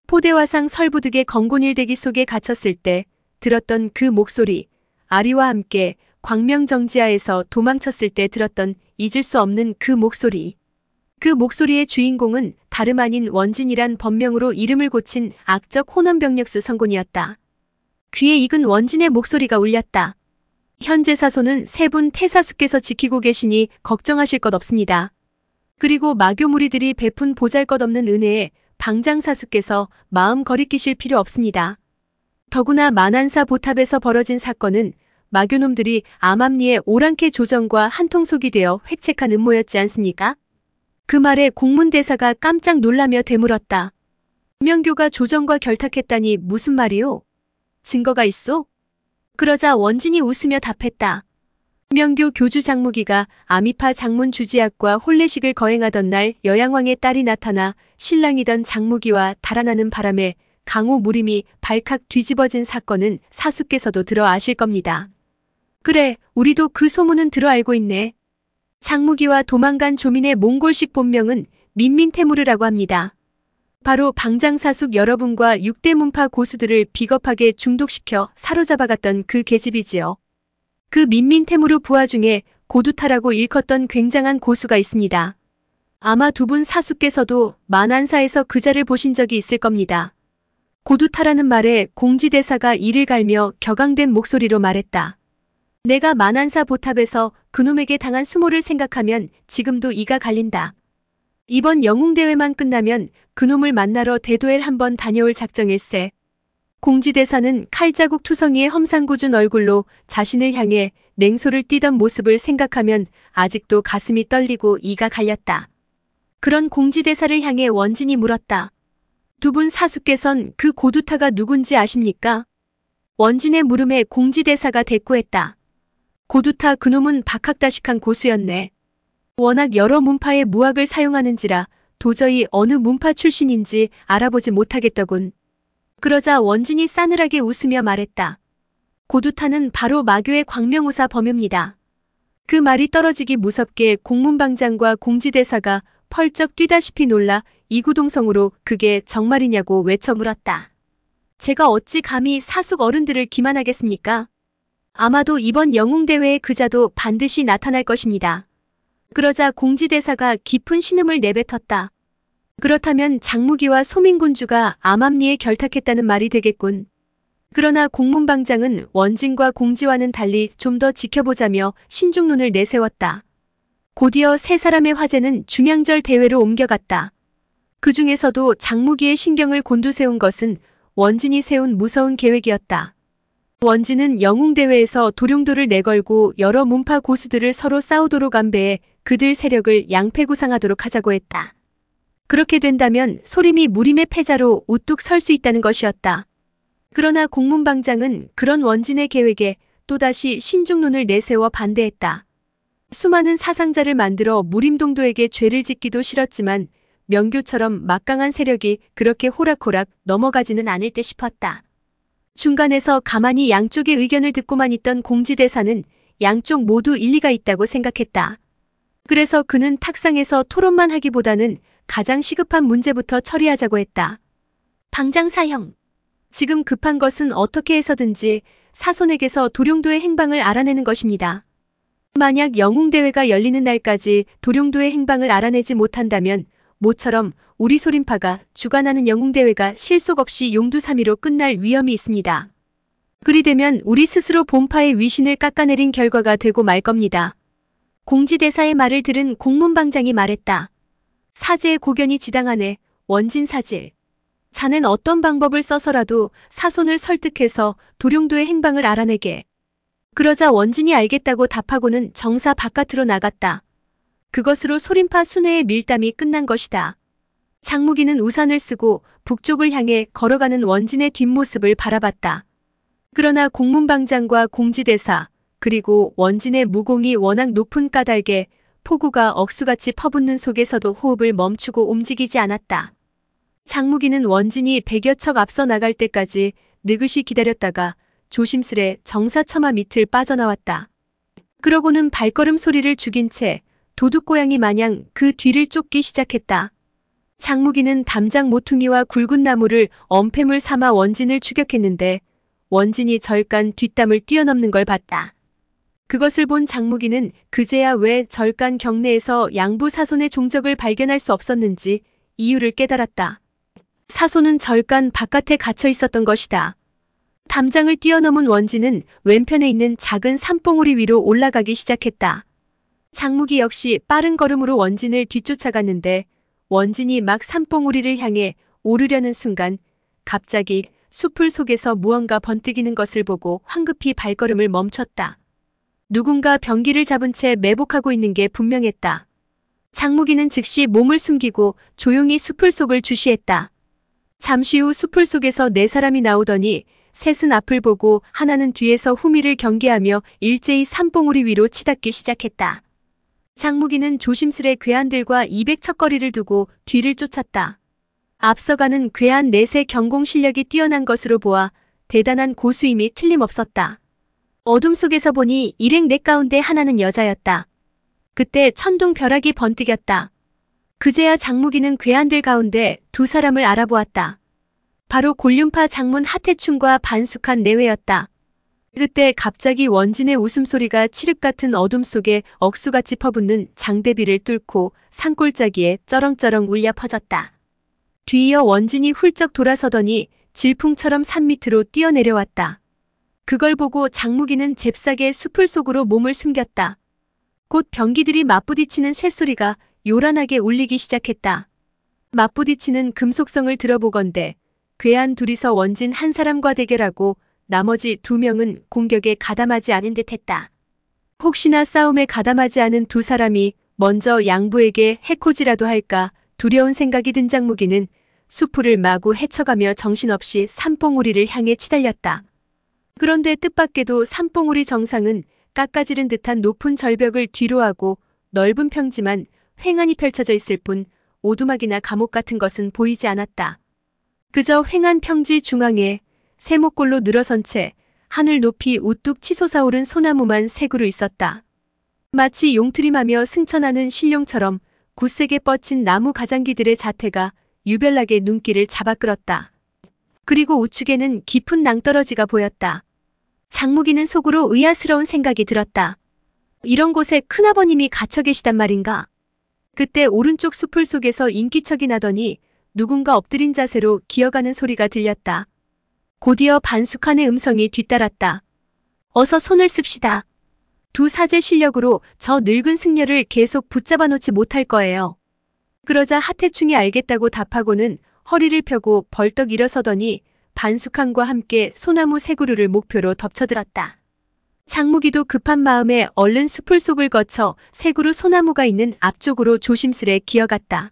포대화상 설부득의 건곤일대기 속에 갇혔을 때 들었던 그 목소리, 아리와 함께 광명정지하에서 도망쳤을 때 들었던 잊을 수 없는 그 목소리. 그 목소리의 주인공은 다름 아닌 원진이란 법명으로 이름을 고친 악적 호남병력수 성곤이었다. 귀에 익은 원진의 목소리가 울렸다. 현재 사소는 세 분 태사수께서 지키고 계시니 걱정하실 것 없습니다. 그리고 마교 무리들이 베푼 보잘것없는 은혜에 방장사수께서 마음 거리끼실 필요 없습니다. 더구나 만안사 보탑에서 벌어진 사건은 마교놈들이 암암리의 오랑캐 조정과 한통속이 되어 획책한 음모였지 않습니까? 그 말에 공문대사가 깜짝 놀라며 되물었다. 명교가 조정과 결탁했다니 무슨 말이오? 증거가 있소? 그러자 원진이 웃으며 답했다. 명교 교주 장무기가 아미파 장문 주지학과 혼례식을 거행하던 날 여양왕의 딸이 나타나 신랑이던 장무기와 달아나는 바람에 강호 무림이 발칵 뒤집어진 사건은 사수께서도 들어 아실 겁니다. 그래, 우리도 그 소문은 들어 알고 있네. 장무기와 도망간 조민의 몽골식 본명은 민민테무르라고 합니다. 바로 방장사숙 여러분과 6대 문파 고수들을 비겁하게 중독시켜 사로잡아갔던 그 계집이지요. 그 민민테무르 부하 중에 고두타라고 일컫던 굉장한 고수가 있습니다. 아마 두 분 사숙께서도 만안사에서 그자를 보신 적이 있을 겁니다. 고두타라는 말에 공지대사가 이를 갈며 격앙된 목소리로 말했다. 내가 만안사 보탑에서 그놈에게 당한 수모를 생각하면 지금도 이가 갈린다. 이번 영웅대회만 끝나면 그놈을 만나러 대도엘 한번 다녀올 작정일세. 공지대사는 칼자국 투성이의 험상궂은 얼굴로 자신을 향해 냉소를 띠던 모습을 생각하면 아직도 가슴이 떨리고 이가 갈렸다. 그런 공지대사를 향해 원진이 물었다. 두 분 사숙께선 그 고두타가 누군지 아십니까? 원진의 물음에 공지대사가 대꾸했다. 고두타 그놈은 박학다식한 고수였네. 워낙 여러 문파의 무학을 사용하는지라 도저히 어느 문파 출신인지 알아보지 못하겠더군. 그러자 원진이 싸늘하게 웃으며 말했다. 고두타는 바로 마교의 광명우사 범유입니다. 그 말이 떨어지기 무섭게 공문방장과 공지대사가 펄쩍 뛰다시피 놀라 이구동성으로 그게 정말이냐고 외쳐 물었다. 제가 어찌 감히 사숙 어른들을 기만하겠습니까? 아마도 이번 영웅대회에 그자도 반드시 나타날 것입니다. 그러자 공지대사가 깊은 신음을 내뱉었다. 그렇다면 장무기와 소민군주가 암암리에 결탁했다는 말이 되겠군. 그러나 공문방장은 원진과 공지와는 달리 좀 더 지켜보자며 신중론을 내세웠다. 곧이어 세 사람의 화제는 중양절 대회로 옮겨갔다. 그 중에서도 장무기의 신경을 곤두세운 것은 원진이 세운 무서운 계획이었다. 원진은 영웅대회에서 도룡도를 내걸고 여러 문파 고수들을 서로 싸우도록 안배해 그들 세력을 양패구상하도록 하자고 했다. 그렇게 된다면 소림이 무림의 패자로 우뚝 설 수 있다는 것이었다. 그러나 공문방장은 그런 원진의 계획에 또다시 신중론을 내세워 반대했다. 수많은 사상자를 만들어 무림동도에게 죄를 짓기도 싫었지만 명교처럼 막강한 세력이 그렇게 호락호락 넘어가지는 않을 듯 싶었다. 중간에서 가만히 양쪽의 의견을 듣고만 있던 공지대사는 양쪽 모두 일리가 있다고 생각했다. 그래서 그는 탁상에서 토론만 하기보다는 가장 시급한 문제부터 처리하자고 했다. 방장사형, 지금 급한 것은 어떻게 해서든지 사손에게서 도룡도의 행방을 알아내는 것입니다. 만약 영웅대회가 열리는 날까지 도룡도의 행방을 알아내지 못한다면 모처럼 우리 소림파가 주관하는 영웅대회가 실속 없이 용두사미로 끝날 위험이 있습니다. 그리 되면 우리 스스로 본파의 위신을 깎아내린 결과가 되고 말 겁니다. 공지대사의 말을 들은 공문방장이 말했다. 사제의 고견이 지당하네. 원진사질. 자넨 어떤 방법을 써서라도 사손을 설득해서 도룡도의 행방을 알아내게. 그러자 원진이 알겠다고 답하고는 정사 바깥으로 나갔다. 그것으로 소림파 순회의 밀담이 끝난 것이다. 장무기는 우산을 쓰고 북쪽을 향해 걸어가는 원진의 뒷모습을 바라봤다. 그러나 공문방장과 공지대사 그리고 원진의 무공이 워낙 높은 까닭에 폭우가 억수같이 퍼붓는 속에서도 호흡을 멈추고 움직이지 않았다. 장무기는 원진이 100여 척 앞서 나갈 때까지 느긋이 기다렸다가 조심스레 정사처마 밑을 빠져나왔다. 그러고는 발걸음 소리를 죽인 채 도둑고양이 마냥 그 뒤를 쫓기 시작했다. 장무기는 담장 모퉁이와 굵은 나무를 엄폐물 삼아 원진을 추격했는데 원진이 절간 뒷담을 뛰어넘는 걸 봤다. 그것을 본 장무기는 그제야 왜 절간 경내에서 양부 사손의 종적을 발견할 수 없었는지 이유를 깨달았다. 사손은 절간 바깥에 갇혀 있었던 것이다. 담장을 뛰어넘은 원진은 왼편에 있는 작은 산봉우리 위로 올라가기 시작했다. 장무기 역시 빠른 걸음으로 원진을 뒤쫓아갔는데 원진이 막 산봉우리를 향해 오르려는 순간 갑자기 숲풀 속에서 무언가 번뜩이는 것을 보고 황급히 발걸음을 멈췄다. 누군가 병기를 잡은 채 매복하고 있는 게 분명했다. 장무기는 즉시 몸을 숨기고 조용히 숲풀 속을 주시했다. 잠시 후 숲풀 속에서 네 사람이 나오더니 셋은 앞을 보고 하나는 뒤에서 후미를 경계하며 일제히 산봉우리 위로 치닫기 시작했다. 장무기는 조심스레 괴한들과 200척 거리를 두고 뒤를 쫓았다. 앞서가는 괴한 넷의 경공 실력이 뛰어난 것으로 보아 대단한 고수임이 틀림없었다. 어둠 속에서 보니 일행 넷 가운데 하나는 여자였다. 그때 천둥벼락이 번뜩였다. 그제야 장무기는 괴한들 가운데 두 사람을 알아보았다. 바로 골륜파 장문 하태충과 반숙한 내외였다. 그때 갑자기 원진의 웃음소리가 칠흑 같은 어둠 속에 억수같이 퍼붓는 장대비를 뚫고 산골짜기에 쩌렁쩌렁 울려 퍼졌다. 뒤이어 원진이 훌쩍 돌아서더니 질풍처럼 산 밑으로 뛰어내려왔다. 그걸 보고 장무기는 잽싸게 수풀 속으로 몸을 숨겼다. 곧 병기들이 맞부딪히는 쇳소리가 요란하게 울리기 시작했다. 맞부딪히는 금속성을 들어보건대 괴한 둘이서 원진 한 사람과 대결하고 나머지 두 명은 공격에 가담하지 않은 듯했다. 혹시나 싸움에 가담하지 않은 두 사람이 먼저 양부에게 해코지라도 할까 두려운 생각이 든 장무기는 수풀을 마구 헤쳐가며 정신없이 산봉우리를 향해 치달렸다. 그런데 뜻밖에도 산봉우리 정상은 깎아지른 듯한 높은 절벽을 뒤로하고 넓은 평지만 횡하니 펼쳐져 있을 뿐 오두막이나 감옥 같은 것은 보이지 않았다. 그저 횡한 평지 중앙에 세모꼴로 늘어선 채 하늘 높이 우뚝 치솟아오른 소나무만 세 그루 있었다. 마치 용트림하며 승천하는 신룡처럼 굳세게 뻗친 나무 가장기들의 자태가 유별나게 눈길을 잡아끌었다. 그리고 우측에는 깊은 낭떠러지가 보였다. 장무기는 속으로 의아스러운 생각이 들었다. 이런 곳에 큰아버님이 갇혀 계시단 말인가? 그때 오른쪽 수풀 속에서 인기척이 나더니 누군가 엎드린 자세로 기어가는 소리가 들렸다. 곧이어 반숙한의 음성이 뒤따랐다. 어서 손을 씁시다. 두 사제 실력으로 저 늙은 승려를 계속 붙잡아 놓지 못할 거예요. 그러자 하태충이 알겠다고 답하고는 허리를 펴고 벌떡 일어서더니 반숙한과 함께 소나무 세 그루를 목표로 덮쳐들었다. 장무기도 급한 마음에 얼른 수풀 속을 거쳐 세 그루 소나무가 있는 앞쪽으로 조심스레 기어갔다.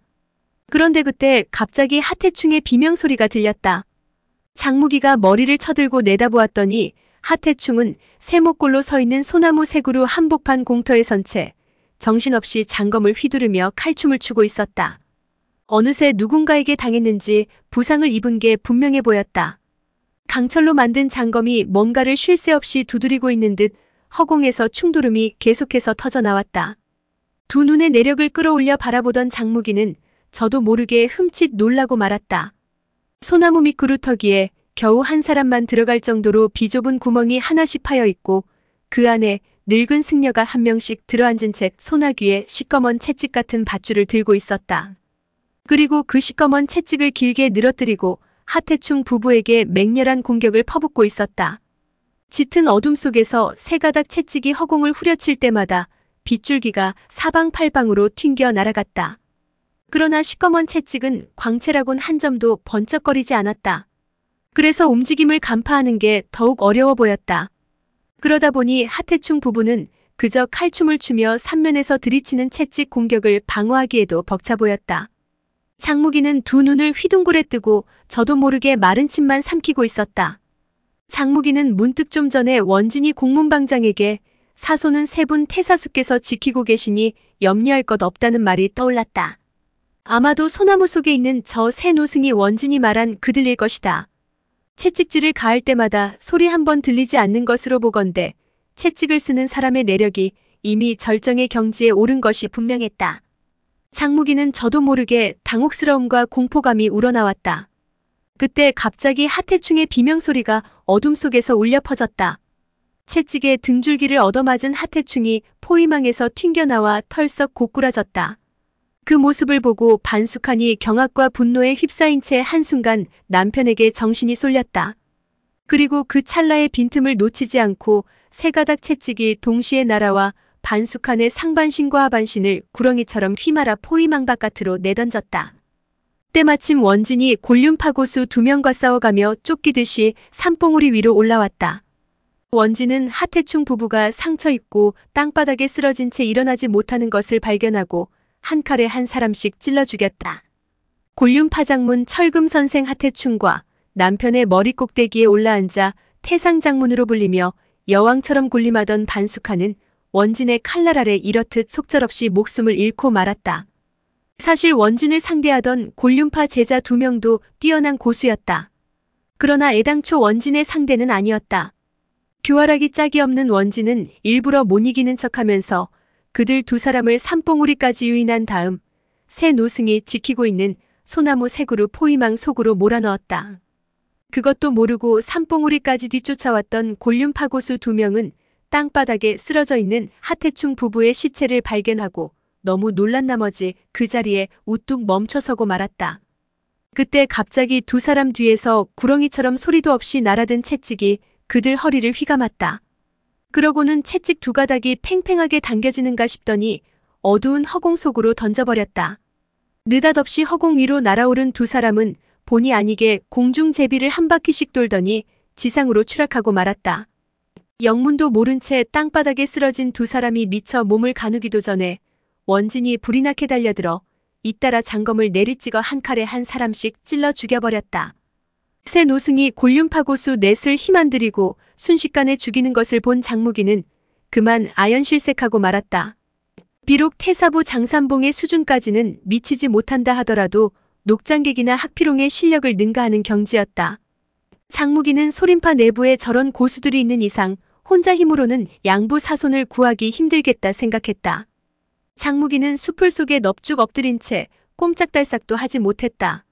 그런데 그때 갑자기 하태충의 비명소리가 들렸다. 장무기가 머리를 쳐들고 내다보았더니 하태충은 세모꼴로 서 있는 소나무 세 그루 한복판 공터에 선 채 정신없이 장검을 휘두르며 칼춤을 추고 있었다. 어느새 누군가에게 당했는지 부상을 입은 게 분명해 보였다. 강철로 만든 장검이 뭔가를 쉴 새 없이 두드리고 있는 듯 허공에서 충돌음이 계속해서 터져나왔다. 두 눈의 내력을 끌어올려 바라보던 장무기는 저도 모르게 흠칫 놀라고 말았다. 소나무 밑 그루터기에 겨우 한 사람만 들어갈 정도로 비좁은 구멍이 하나씩 파여 있고 그 안에 늙은 승려가 한 명씩 들어앉은 채 소나귀에 시꺼먼 채찍 같은 밧줄을 들고 있었다. 그리고 그 시꺼먼 채찍을 길게 늘어뜨리고 하태충 부부에게 맹렬한 공격을 퍼붓고 있었다. 짙은 어둠 속에서 세 가닥 채찍이 허공을 후려칠 때마다 빗줄기가 사방팔방으로 튕겨 날아갔다. 그러나 시꺼먼 채찍은 광채라곤 한 점도 번쩍거리지 않았다. 그래서 움직임을 간파하는 게 더욱 어려워 보였다. 그러다 보니 하태충 부부는 그저 칼춤을 추며 삼면에서 들이치는 채찍 공격을 방어하기에도 벅차 보였다. 장무기는 두 눈을 휘둥그레 뜨고 저도 모르게 마른 침만 삼키고 있었다. 장무기는 문득 좀 전에 원진이 공문방장에게 사소는 세 분 태사수께서 지키고 계시니 염려할 것 없다는 말이 떠올랐다. 아마도 소나무 속에 있는 저 새 노승이 원진이 말한 그들일 것이다. 채찍질을 가할 때마다 소리 한 번 들리지 않는 것으로 보건대 채찍을 쓰는 사람의 내력이 이미 절정의 경지에 오른 것이 분명했다. 장무기는 저도 모르게 당혹스러움과 공포감이 우러나왔다. 그때 갑자기 하태충의 비명소리가 어둠 속에서 울려 퍼졌다. 채찍에 등줄기를 얻어맞은 하태충이 포위망에서 튕겨나와 털썩 고꾸라졌다. 그 모습을 보고 반숙한이 경악과 분노에 휩싸인 채 한순간 남편에게 정신이 쏠렸다. 그리고 그 찰나의 빈틈을 놓치지 않고 세 가닥 채찍이 동시에 날아와 반숙한의 상반신과 하반신을 구렁이처럼 휘말아 포위망 바깥으로 내던졌다. 때마침 원진이 골륜파 고수 두 명과 싸워가며 쫓기듯이 산봉우리 위로 올라왔다. 원진은 하태충 부부가 상처 입고 땅바닥에 쓰러진 채 일어나지 못하는 것을 발견하고 한 칼에 한 사람씩 찔러 죽였다. 골륜파장문 철금선생 하태충과 남편의 머리 꼭대기에 올라앉아 태상장문으로 불리며 여왕처럼 군림하던 반숙한은 원진의 칼날 아래 이렇듯 속절없이 목숨을 잃고 말았다. 사실 원진을 상대하던 골륜파 제자 두 명도 뛰어난 고수였다. 그러나 애당초 원진의 상대는 아니었다. 교활하기 짝이 없는 원진은 일부러 못 이기는 척하면서 그들 두 사람을 산봉우리까지 유인한 다음 새 노승이 지키고 있는 소나무 세 그루 포위망 속으로 몰아넣었다. 그것도 모르고 산봉우리까지 뒤쫓아왔던 골륜파고수 두 명은 땅바닥에 쓰러져 있는 하태충 부부의 시체를 발견하고 너무 놀란 나머지 그 자리에 우뚝 멈춰서고 말았다. 그때 갑자기 두 사람 뒤에서 구렁이처럼 소리도 없이 날아든 채찍이 그들 허리를 휘감았다. 그러고는 채찍 두 가닥이 팽팽하게 당겨지는가 싶더니 어두운 허공 속으로 던져버렸다. 느닷없이 허공 위로 날아오른 두 사람은 본의 아니게 공중제비를 한 바퀴씩 돌더니 지상으로 추락하고 말았다. 영문도 모른 채 땅바닥에 쓰러진 두 사람이 미처 몸을 가누기도 전에 원진이 불이 나게 달려들어 잇따라 장검을 내리찍어 한 칼에 한 사람씩 찔러 죽여버렸다. 새 노승이 골륜파고수 넷을 힘 안 들이고 순식간에 죽이는 것을 본 장무기는 그만 아연실색하고 말았다. 비록 태사부 장산봉의 수준까지는 미치지 못한다 하더라도 녹장객이나 학피롱의 실력을 능가하는 경지였다. 장무기는 소림파 내부에 저런 고수들이 있는 이상 혼자 힘으로는 양부 사손을 구하기 힘들겠다 생각했다. 장무기는 수풀 속에 넙죽 엎드린 채 꼼짝달싹도 하지 못했다.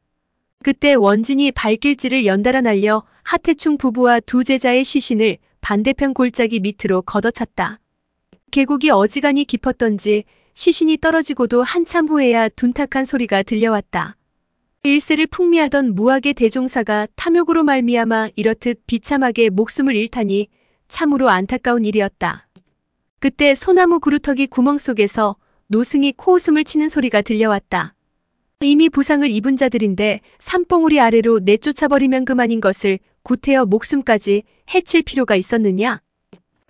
그때 원진이 발길질을 연달아 날려 하태충 부부와 두 제자의 시신을 반대편 골짜기 밑으로 걷어찼다. 계곡이 어지간히 깊었던지 시신이 떨어지고도 한참 후에야 둔탁한 소리가 들려왔다. 일세를 풍미하던 무학의 대종사가 탐욕으로 말미암아 이렇듯 비참하게 목숨을 잃다니 참으로 안타까운 일이었다. 그때 소나무 그루터기 구멍 속에서 노승이 코웃음을 치는 소리가 들려왔다. 이미 부상을 입은 자들인데 산봉우리 아래로 내쫓아버리면 그만인 것을 구태여 목숨까지 해칠 필요가 있었느냐?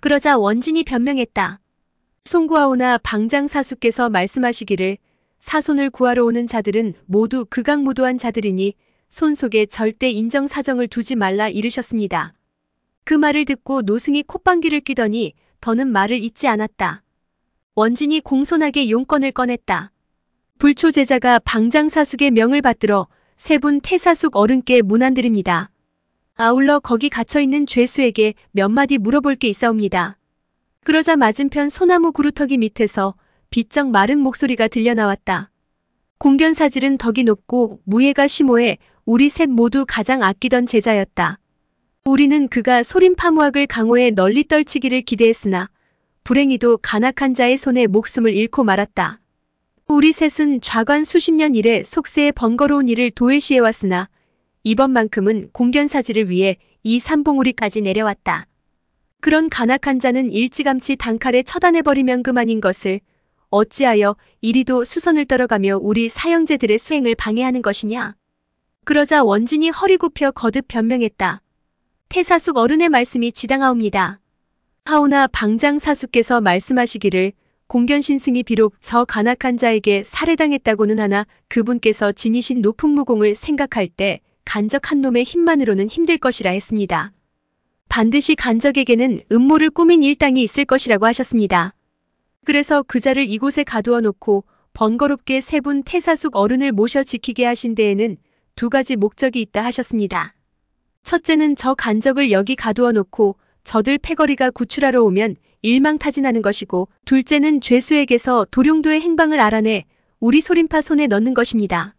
그러자 원진이 변명했다. 송구하오나 방장사수께서 말씀하시기를 사손을 구하러 오는 자들은 모두 극악무도한 자들이니 손 속에 절대 인정사정을 두지 말라 이르셨습니다. 그 말을 듣고 노승이 콧방귀를 뀌더니 더는 말을 잇지 않았다. 원진이 공손하게 용건을 꺼냈다. 불초 제자가 방장사숙의 명을 받들어 세 분 태사숙 어른께 문안드립니다. 아울러 거기 갇혀있는 죄수에게 몇 마디 물어볼 게 있사옵니다. 그러자 맞은편 소나무 구루터기 밑에서 비쩍 마른 목소리가 들려나왔다. 공견사질은 덕이 높고 무예가 심오해 우리 셋 모두 가장 아끼던 제자였다. 우리는 그가 소림파무학을 강호에 널리 떨치기를 기대했으나 불행히도 간악한 자의 손에 목숨을 잃고 말았다. 우리 셋은 좌관 수십 년 이래 속세에 번거로운 일을 도외시해왔으나 이번만큼은 공견사지를 위해 이 산봉우리까지 내려왔다. 그런 간악한 자는 일찌감치 단칼에 처단해버리면 그만인 것을 어찌하여 이리도 수선을 떨어가며 우리 사형제들의 수행을 방해하는 것이냐. 그러자 원진이 허리 굽혀 거듭 변명했다. 태사숙 어른의 말씀이 지당하옵니다. 하오나 방장사수께서 말씀하시기를 공견신승이 비록 저 간악한 자에게 살해당했다고는 하나 그분께서 지니신 높은 무공을 생각할 때 간적 한 놈의 힘만으로는 힘들 것이라 했습니다. 반드시 간적에게는 음모를 꾸민 일당이 있을 것이라고 하셨습니다. 그래서 그자를 이곳에 가두어 놓고 번거롭게 세 분 태사숙 어른을 모셔 지키게 하신 데에는 두 가지 목적이 있다 하셨습니다. 첫째는 저 간적을 여기 가두어 놓고 저들 패거리가 구출하러 오면 일망타진하는 것이고, 둘째는 죄수에게서 도룡도의 행방을 알아내 우리 소림파 손에 넣는 것입니다.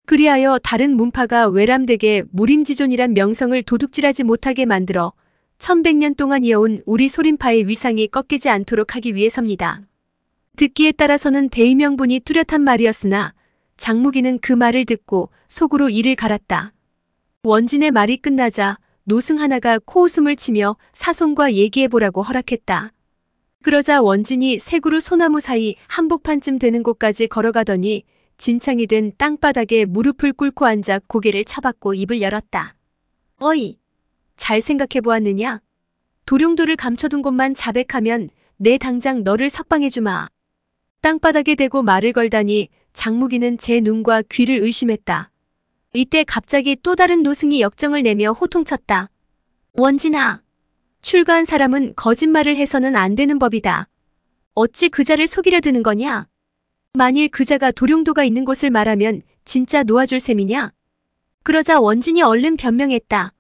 그리하여 다른 문파가 외람되게 무림지존이란 명성을 도둑질하지 못하게 만들어 1100년 동안 이어온 우리 소림파의 위상이 꺾이지 않도록 하기 위해서입니다. 듣기에 따라서는 대의명분이 뚜렷한 말이었으나 장무기는 그 말을 듣고 속으로 이를 갈았다. 원진의 말이 끝나자 노승 하나가 코웃음을 치며 사손과 얘기해보라고 허락했다. 그러자 원진이 세 그루 소나무 사이 한복판쯤 되는 곳까지 걸어가더니 진창이 된 땅바닥에 무릎을 꿇고 앉아 고개를 쳐박고 입을 열었다. 어이, 잘 생각해보았느냐? 도룡도를 감춰둔 곳만 자백하면 내 당장 너를 석방해주마. 땅바닥에 대고 말을 걸다니 장무기는 제 눈과 귀를 의심했다. 이때 갑자기 또 다른 노승이 역정을 내며 호통쳤다. 원진아, 출가한 사람은 거짓말을 해서는 안 되는 법이다. 어찌 그자를 속이려 드는 거냐? 만일 그자가 도룡도가 있는 곳을 말하면 진짜 놓아줄 셈이냐? 그러자 원진이 얼른 변명했다.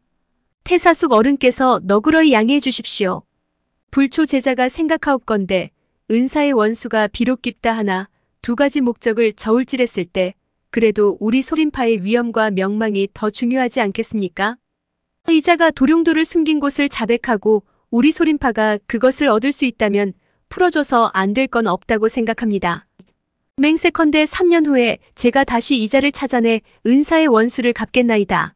태사숙 어른께서 너그러이 양해해 주십시오. 불초 제자가 생각하옵건대 은사의 원수가 비록 깊다 하나 두 가지 목적을 저울질했을 때 그래도 우리 소림파의 위엄과 명망이 더 중요하지 않겠습니까? 이자가 도룡도를 숨긴 곳을 자백하고 우리 소림파가 그것을 얻을 수 있다면 풀어줘서 안 될 건 없다고 생각합니다. 맹세컨대 3년 후에 제가 다시 이자를 찾아내 은사의 원수를 갚겠나이다.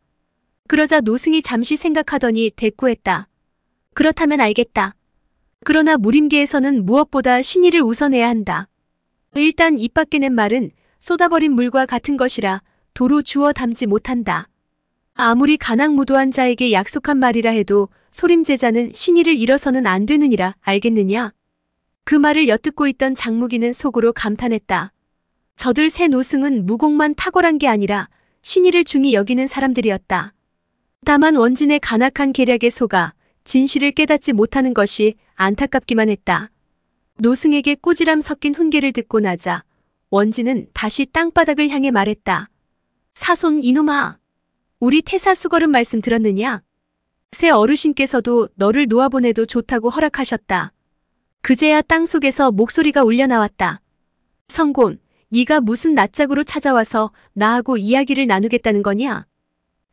그러자 노승이 잠시 생각하더니 대꾸했다. 그렇다면 알겠다. 그러나 무림계에서는 무엇보다 신의를 우선해야 한다. 일단 입 밖에 낸 말은 쏟아버린 물과 같은 것이라 도로 주워 담지 못한다. 아무리 가난무도한 자에게 약속한 말이라 해도 소림제자는 신의를 잃어서는 안 되느니라 알겠느냐? 그 말을 엿듣고 있던 장무기는 속으로 감탄했다. 저들 새 노승은 무공만 탁월한 게 아니라 신의를 중히 여기는 사람들이었다. 다만 원진의 간악한 계략에 속아 진실을 깨닫지 못하는 것이 안타깝기만 했다. 노승에게 꾸지람 섞인 훈계를 듣고 나자 원진은 다시 땅바닥을 향해 말했다. 사손 이놈아, 우리 태사수거름 말씀 들었느냐? 새 어르신께서도 너를 놓아보내도 좋다고 허락하셨다. 그제야 땅속에서 목소리가 울려나왔다. 성곤, 네가 무슨 낯짝으로 찾아와서 나하고 이야기를 나누겠다는 거냐?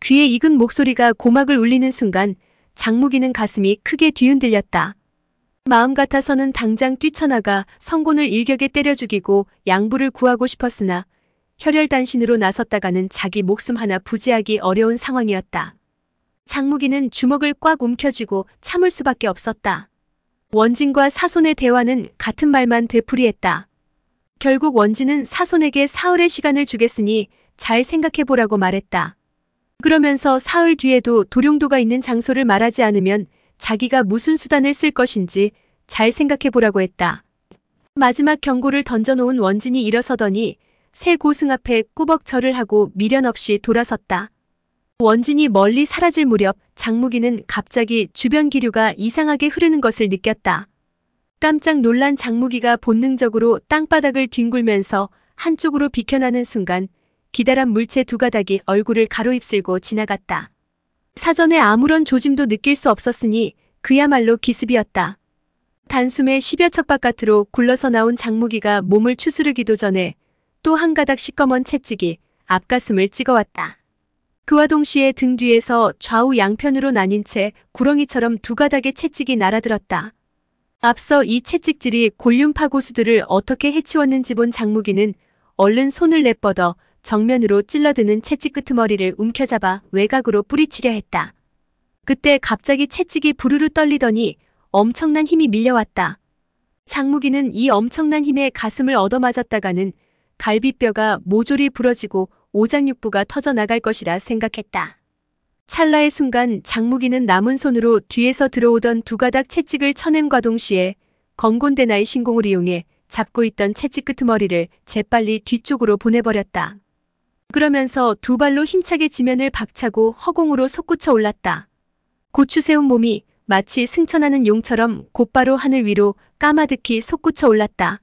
귀에 익은 목소리가 고막을 울리는 순간 장무기는 가슴이 크게 뒤흔들렸다. 마음 같아서는 당장 뛰쳐나가 성곤을 일격에 때려 죽이고 양부를 구하고 싶었으나 혈혈단신으로 나섰다가는 자기 목숨 하나 부지하기 어려운 상황이었다. 장무기는 주먹을 꽉 움켜쥐고 참을 수밖에 없었다. 원진과 사손의 대화는 같은 말만 되풀이했다. 결국 원진은 사손에게 사흘의 시간을 주겠으니 잘 생각해보라고 말했다. 그러면서 사흘 뒤에도 도룡도가 있는 장소를 말하지 않으면 자기가 무슨 수단을 쓸 것인지 잘 생각해보라고 했다. 마지막 경고를 던져놓은 원진이 일어서더니 새 고승 앞에 꾸벅 절을 하고 미련 없이 돌아섰다. 원진이 멀리 사라질 무렵 장무기는 갑자기 주변 기류가 이상하게 흐르는 것을 느꼈다. 깜짝 놀란 장무기가 본능적으로 땅바닥을 뒹굴면서 한쪽으로 비켜나는 순간 기다란 물체 두 가닥이 얼굴을 가로입술고 지나갔다. 사전에 아무런 조짐도 느낄 수 없었으니 그야말로 기습이었다. 단숨에 10여 척 바깥으로 굴러서 나온 장무기가 몸을 추스르기도 전에 또 한 가닥 시꺼먼 채찍이 앞가슴을 찍어왔다. 그와 동시에 등 뒤에서 좌우 양편으로 나뉜 채 구렁이처럼 두 가닥의 채찍이 날아들었다. 앞서 이 채찍질이 골륜파 고수들을 어떻게 해치웠는지 본 장무기는 얼른 손을 내뻗어 정면으로 찔러드는 채찍 끄트머리를 움켜잡아 외곽으로 뿌리치려 했다. 그때 갑자기 채찍이 부르르 떨리더니 엄청난 힘이 밀려왔다. 장무기는 이 엄청난 힘에 가슴을 얻어맞았다가는 갈비뼈가 모조리 부러지고 오장육부가 터져나갈 것이라 생각했다. 찰나의 순간 장무기는 남은 손으로 뒤에서 들어오던 두 가닥 채찍을 쳐냄과 동시에 건곤대나의 신공을 이용해 잡고 있던 채찍 끄트머리를 재빨리 뒤쪽으로 보내버렸다. 그러면서 두 발로 힘차게 지면을 박차고 허공으로 솟구쳐 올랐다. 고추 세운 몸이 마치 승천하는 용처럼 곧바로 하늘 위로 까마득히 솟구쳐 올랐다.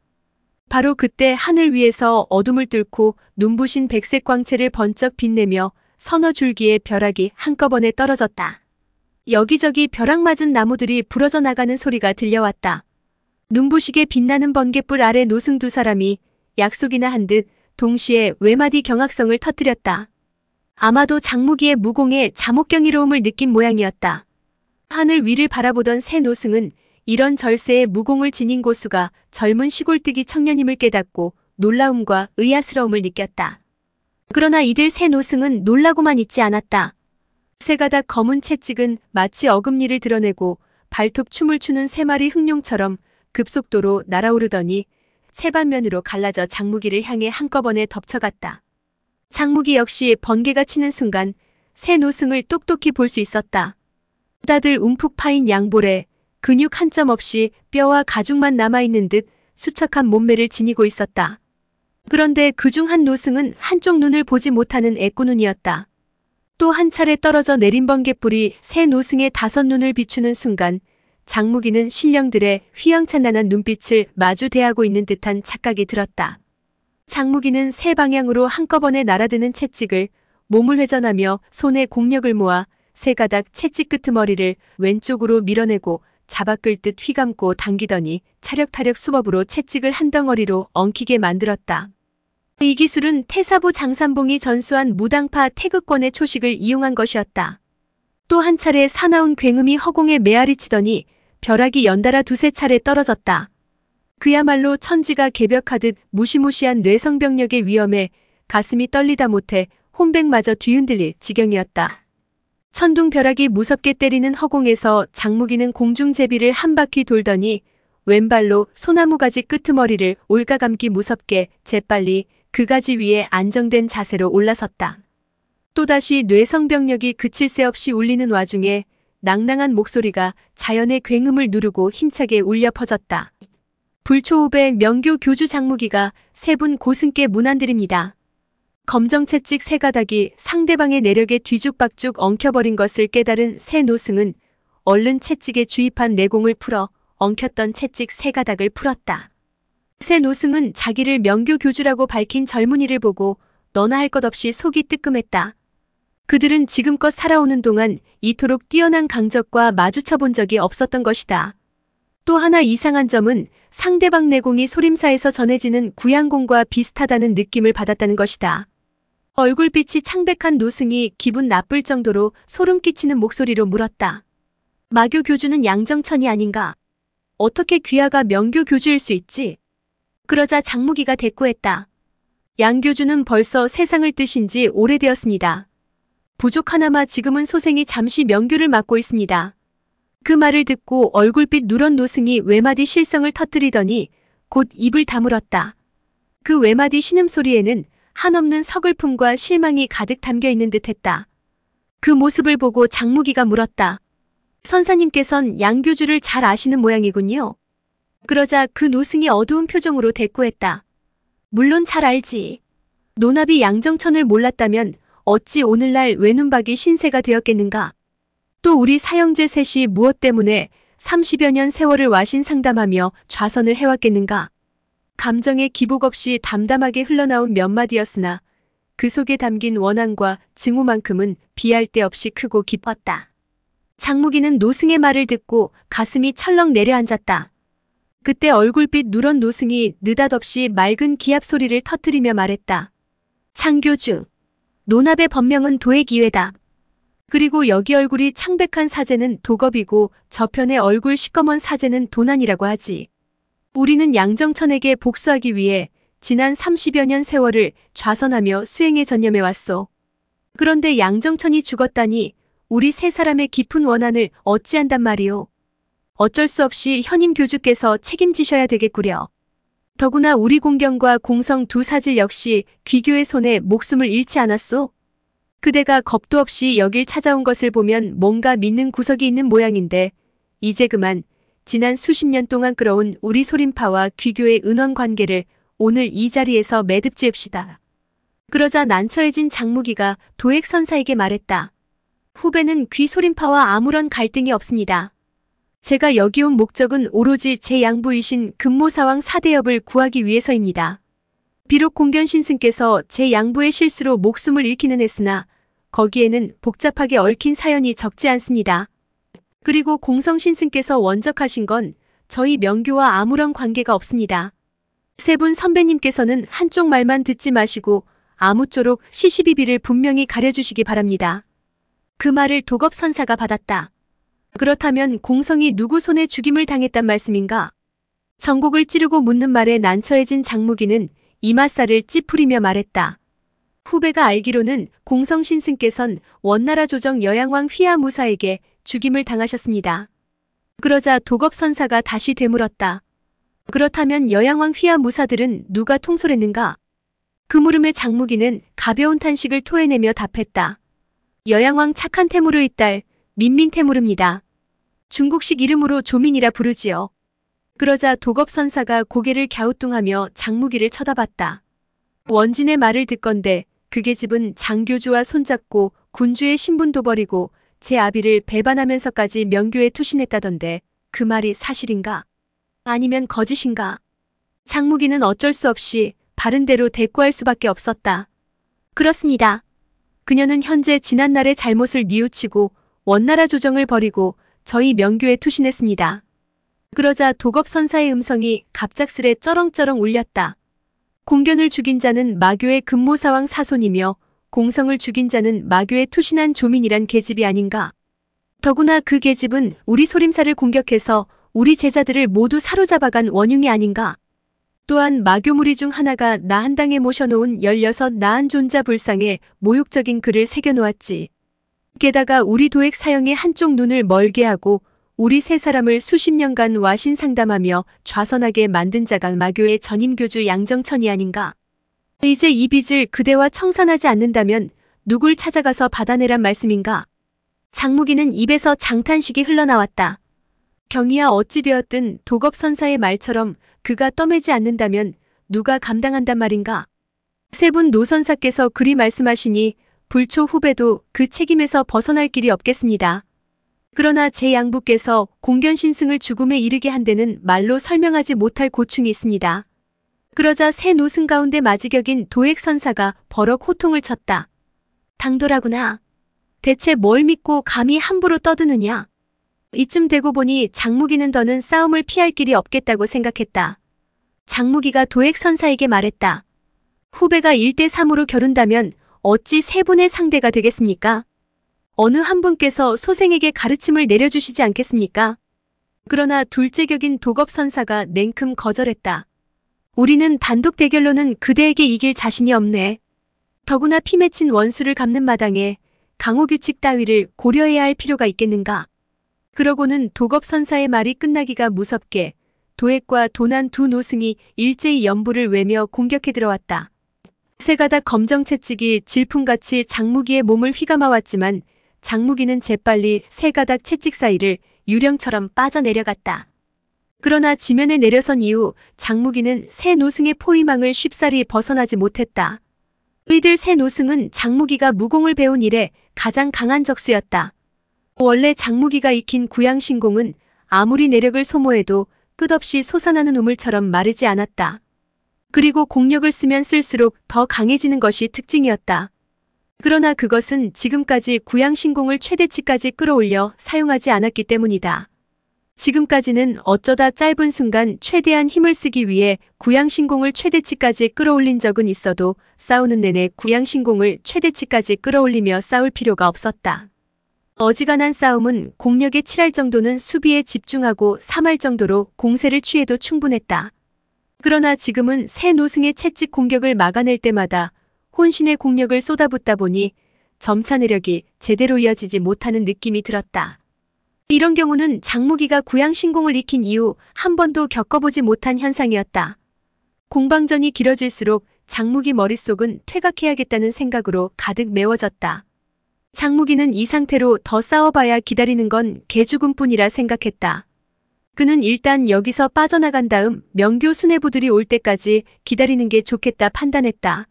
바로 그때 하늘 위에서 어둠을 뚫고 눈부신 백색 광채를 번쩍 빛내며 서너 줄기의 벼락이 한꺼번에 떨어졌다. 여기저기 벼락 맞은 나무들이 부러져 나가는 소리가 들려왔다. 눈부시게 빛나는 번갯불 아래 노승 두 사람이 약속이나 한 듯 동시에 외마디 경악성을 터뜨렸다. 아마도 장무기의 무공에 자목경이로움을 느낀 모양이었다. 하늘 위를 바라보던 새 노승은 이런 절세의 무공을 지닌 고수가 젊은 시골뜨기 청년임을 깨닫고 놀라움과 의아스러움을 느꼈다. 그러나 이들 새 노승은 놀라고만 있지 않았다. 세 가닥 검은 채찍은 마치 어금니를 드러내고 발톱 춤을 추는 세 마리 흑룡처럼 급속도로 날아오르더니 세 반면으로 갈라져 장무기를 향해 한꺼번에 덮쳐갔다. 장무기 역시 번개가 치는 순간 새 노승을 똑똑히 볼 수 있었다. 다들 움푹 파인 양볼에 근육 한 점 없이 뼈와 가죽만 남아있는 듯 수척한 몸매를 지니고 있었다. 그런데 그중 한 노승은 한쪽 눈을 보지 못하는 애꾸눈이었다. 또 한 차례 떨어져 내린 번갯불이 새 노승의 다섯 눈을 비추는 순간 장무기는 신령들의 휘황찬란한 눈빛을 마주 대하고 있는 듯한 착각이 들었다. 장무기는 세 방향으로 한꺼번에 날아드는 채찍을 몸을 회전하며 손에 공력을 모아 세 가닥 채찍 끄트머리를 왼쪽으로 밀어내고 잡아 끌듯 휘감고 당기더니 차력타력 수법으로 채찍을 한 덩어리로 엉키게 만들었다. 이 기술은 태사부 장산봉이 전수한 무당파 태극권의 초식을 이용한 것이었다. 또 한 차례 사나운 굉음이 허공에 메아리치더니 벼락이 연달아 두세 차례 떨어졌다. 그야말로 천지가 개벽하듯 무시무시한 뇌성병력의 위험에 가슴이 떨리다 못해 혼백마저 뒤흔들릴 지경이었다. 천둥벼락이 무섭게 때리는 허공에서 장무기는 공중제비를 한 바퀴 돌더니 왼발로 소나무 가지 끄트머리를 올가감기 무섭게 재빨리 그 가지 위에 안정된 자세로 올라섰다. 또다시 뇌성병력이 그칠 새 없이 울리는 와중에 낭낭한 목소리가 자연의 굉음을 누르고 힘차게 울려 퍼졌다. 불초읍의 명교 교주 장무기가 세 분 고승께 문안드립니다. 검정채찍 세 가닥이 상대방의 내력에 뒤죽박죽 엉켜버린 것을 깨달은 새 노승은 얼른 채찍에 주입한 내공을 풀어 엉켰던 채찍 세 가닥을 풀었다. 새 노승은 자기를 명교 교주라고 밝힌 젊은이를 보고 너나 할 것 없이 속이 뜨끔했다. 그들은 지금껏 살아오는 동안 이토록 뛰어난 강적과 마주쳐 본 적이 없었던 것이다. 또 하나 이상한 점은 상대방 내공이 소림사에서 전해지는 구양공과 비슷하다는 느낌을 받았다는 것이다. 얼굴빛이 창백한 노승이 기분 나쁠 정도로 소름 끼치는 목소리로 물었다. 마교 교주는 양정천이 아닌가? 어떻게 귀하가 명교 교주일 수 있지? 그러자 장무기가 대꾸했다. 양 교주는 벌써 세상을 뜨신 지 오래되었습니다. 부족 하나마 지금은 소생이 잠시 명교를 맡고 있습니다. 그 말을 듣고 얼굴빛 누런 노승이 외마디 실성을 터뜨리더니 곧 입을 다물었다. 그 외마디 신음소리에는 한없는 서글픔과 실망이 가득 담겨 있는 듯했다. 그 모습을 보고 장무기가 물었다. 선사님께선 양교주를 잘 아시는 모양이군요. 그러자 그 노승이 어두운 표정으로 대꾸했다. 물론 잘 알지. 노나비 양정천을 몰랐다면 어찌 오늘날 외눈박이 신세가 되었겠는가. 또 우리 사형제 셋이 무엇 때문에 30여 년 세월을 와신상담하며 좌선을 해왔겠는가. 감정의 기복 없이 담담하게 흘러나온 몇 마디였으나 그 속에 담긴 원한과 증오만큼은 비할 데 없이 크고 깊었다. 장무기는 노승의 말을 듣고 가슴이 철렁 내려앉았다. 그때 얼굴빛 누런 노승이 느닷없이 맑은 기합 소리를 터뜨리며 말했다. 장교주, 노납의 법명은 도액이외다. 그리고 여기 얼굴이 창백한 사제는 도겁이고 저편의 얼굴 시꺼먼 사제는 도난이라고 하지. 우리는 양정천에게 복수하기 위해 지난 30여 년 세월을 좌선하며 수행에 전념해왔소. 그런데 양정천이 죽었다니 우리 세 사람의 깊은 원한을 어찌한단 말이오. 어쩔 수 없이 현임 교주께서 책임지셔야 되겠구려. 더구나 우리 공경과 공성 두 사질 역시 귀교의 손에 목숨을 잃지 않았소. 그대가 겁도 없이 여길 찾아온 것을 보면 뭔가 믿는 구석이 있는 모양인데 이제 그만 지난 수십 년 동안 끌어온 우리 소림파와 귀교의 은원 관계를 오늘 이 자리에서 매듭지읍시다. 그러자 난처해진 장무기가 도액선사에게 말했다. 후배는 귀 소림파와 아무런 갈등이 없습니다. 제가 여기 온 목적은 오로지 제 양부이신 금모사왕 사대엽을 구하기 위해서입니다. 비록 공견신승께서 제 양부의 실수로 목숨을 잃기는 했으나 거기에는 복잡하게 얽힌 사연이 적지 않습니다. 그리고 공성신승께서 원적하신 건 저희 명교와 아무런 관계가 없습니다. 세 분 선배님께서는 한쪽 말만 듣지 마시고 아무쪼록 시시비비를 분명히 가려주시기 바랍니다. 그 말을 도겁선사가 받았다. 그렇다면 공성이 누구 손에 죽임을 당했단 말씀인가? 전곡을 찌르고 묻는 말에 난처해진 장무기는 이맛살을 찌푸리며 말했다. 후배가 알기로는 공성신승께선 원나라 조정 여양왕 휘하무사에게 죽임을 당하셨습니다. 그러자 도겁선사가 다시 되물었다. 그렇다면 여양왕 휘하무사들은 누가 통솔했는가? 그 물음에 장무기는 가벼운 탄식을 토해내며 답했다. 여양왕 착한 태무르의 딸 민민태무르입니다. 중국식 이름으로 조민이라 부르지요. 그러자 도겁선사가 고개를 갸우뚱하며 장무기를 쳐다봤다. 원진의 말을 듣건대 그 계집은 장교주와 손잡고 군주의 신분도 버리고 제 아비를 배반하면서까지 명교에 투신했다던데 그 말이 사실인가? 아니면 거짓인가? 장무기는 어쩔 수 없이 바른대로 대꾸할 수밖에 없었다. 그렇습니다. 그녀는 현재 지난날의 잘못을 뉘우치고 원나라 조정을 버리고 저희 명교에 투신했습니다. 그러자 도겁선사의 음성이 갑작스레 쩌렁쩌렁 울렸다. 공견을 죽인 자는 마교의 금모사왕 사손이며 공성을 죽인 자는 마교에 투신한 조민이란 계집이 아닌가. 더구나 그 계집은 우리 소림사를 공격해서 우리 제자들을 모두 사로잡아간 원흉이 아닌가. 또한 마교 무리 중 하나가 나 한 당에 모셔놓은 16 나한 존자 불상에 모욕적인 글을 새겨놓았지. 게다가 우리 도액 사형의 한쪽 눈을 멀게 하고 우리 세 사람을 수십 년간 와신 상담하며 좌선하게 만든 자가 마교의 전임교주 양정천이 아닌가. 이제 이 빚을 그대와 청산하지 않는다면 누굴 찾아가서 받아내란 말씀인가. 장무기는 입에서 장탄식이 흘러나왔다. 경이야 어찌되었든 도겁선사의 말처럼 그가 떠매지 않는다면 누가 감당한단 말인가. 세 분 노선사께서 그리 말씀하시니 불초 후배도 그 책임에서 벗어날 길이 없겠습니다. 그러나 제 양부께서 공견신승을 죽음에 이르게 한 데는 말로 설명하지 못할 고충이 있습니다. 그러자 새 노승 가운데 마지격인 도액선사가 버럭 호통을 쳤다. 당돌하구나. 대체 뭘 믿고 감히 함부로 떠드느냐. 이쯤 되고 보니 장무기는 더는 싸움을 피할 길이 없겠다고 생각했다. 장무기가 도액선사에게 말했다. 후배가 1대3으로 겨룬다면 어찌 세 분의 상대가 되겠습니까? 어느 한 분께서 소생에게 가르침을 내려주시지 않겠습니까? 그러나 둘째 격인 도겁선사가 냉큼 거절했다. 우리는 단독 대결로는 그대에게 이길 자신이 없네. 더구나 피 맺힌 원수를 갚는 마당에 강호규칙 따위를 고려해야 할 필요가 있겠는가. 그러고는 도겁선사의 말이 끝나기가 무섭게 도액과 도난 두 노승이 일제히 연부를 외며 공격해 들어왔다. 세 가닥 검정 채찍이 질풍같이 장무기의 몸을 휘감아왔지만 장무기는 재빨리 세 가닥 채찍 사이를 유령처럼 빠져내려갔다. 그러나 지면에 내려선 이후 장무기는 새 노승의 포위망을 쉽사리 벗어나지 못했다. 의들 새 노승은 장무기가 무공을 배운 이래 가장 강한 적수였다. 원래 장무기가 익힌 구양신공은 아무리 내력을 소모해도 끝없이 솟아나는 우물처럼 마르지 않았다. 그리고 공력을 쓰면 쓸수록 더 강해지는 것이 특징이었다. 그러나 그것은 지금까지 구양신공을 최대치까지 끌어올려 사용하지 않았기 때문이다. 지금까지는 어쩌다 짧은 순간 최대한 힘을 쓰기 위해 구양신공을 최대치까지 끌어올린 적은 있어도 싸우는 내내 구양신공을 최대치까지 끌어올리며 싸울 필요가 없었다. 어지간한 싸움은 공력에 칠할 정도는 수비에 집중하고 삼할 정도로 공세를 취해도 충분했다. 그러나 지금은 새 노승의 채찍 공격을 막아낼 때마다 혼신의 공력을 쏟아붓다 보니 점차 내력이 제대로 이어지지 못하는 느낌이 들었다. 이런 경우는 장무기가 구양신공을 익힌 이후 한 번도 겪어보지 못한 현상이었다. 공방전이 길어질수록 장무기 머릿속은 퇴각해야겠다는 생각으로 가득 메워졌다. 장무기는 이 상태로 더 싸워봐야 기다리는 건 개죽음뿐이라 생각했다. 그는 일단 여기서 빠져나간 다음 명교 수뇌부들이 올 때까지 기다리는 게 좋겠다 판단했다.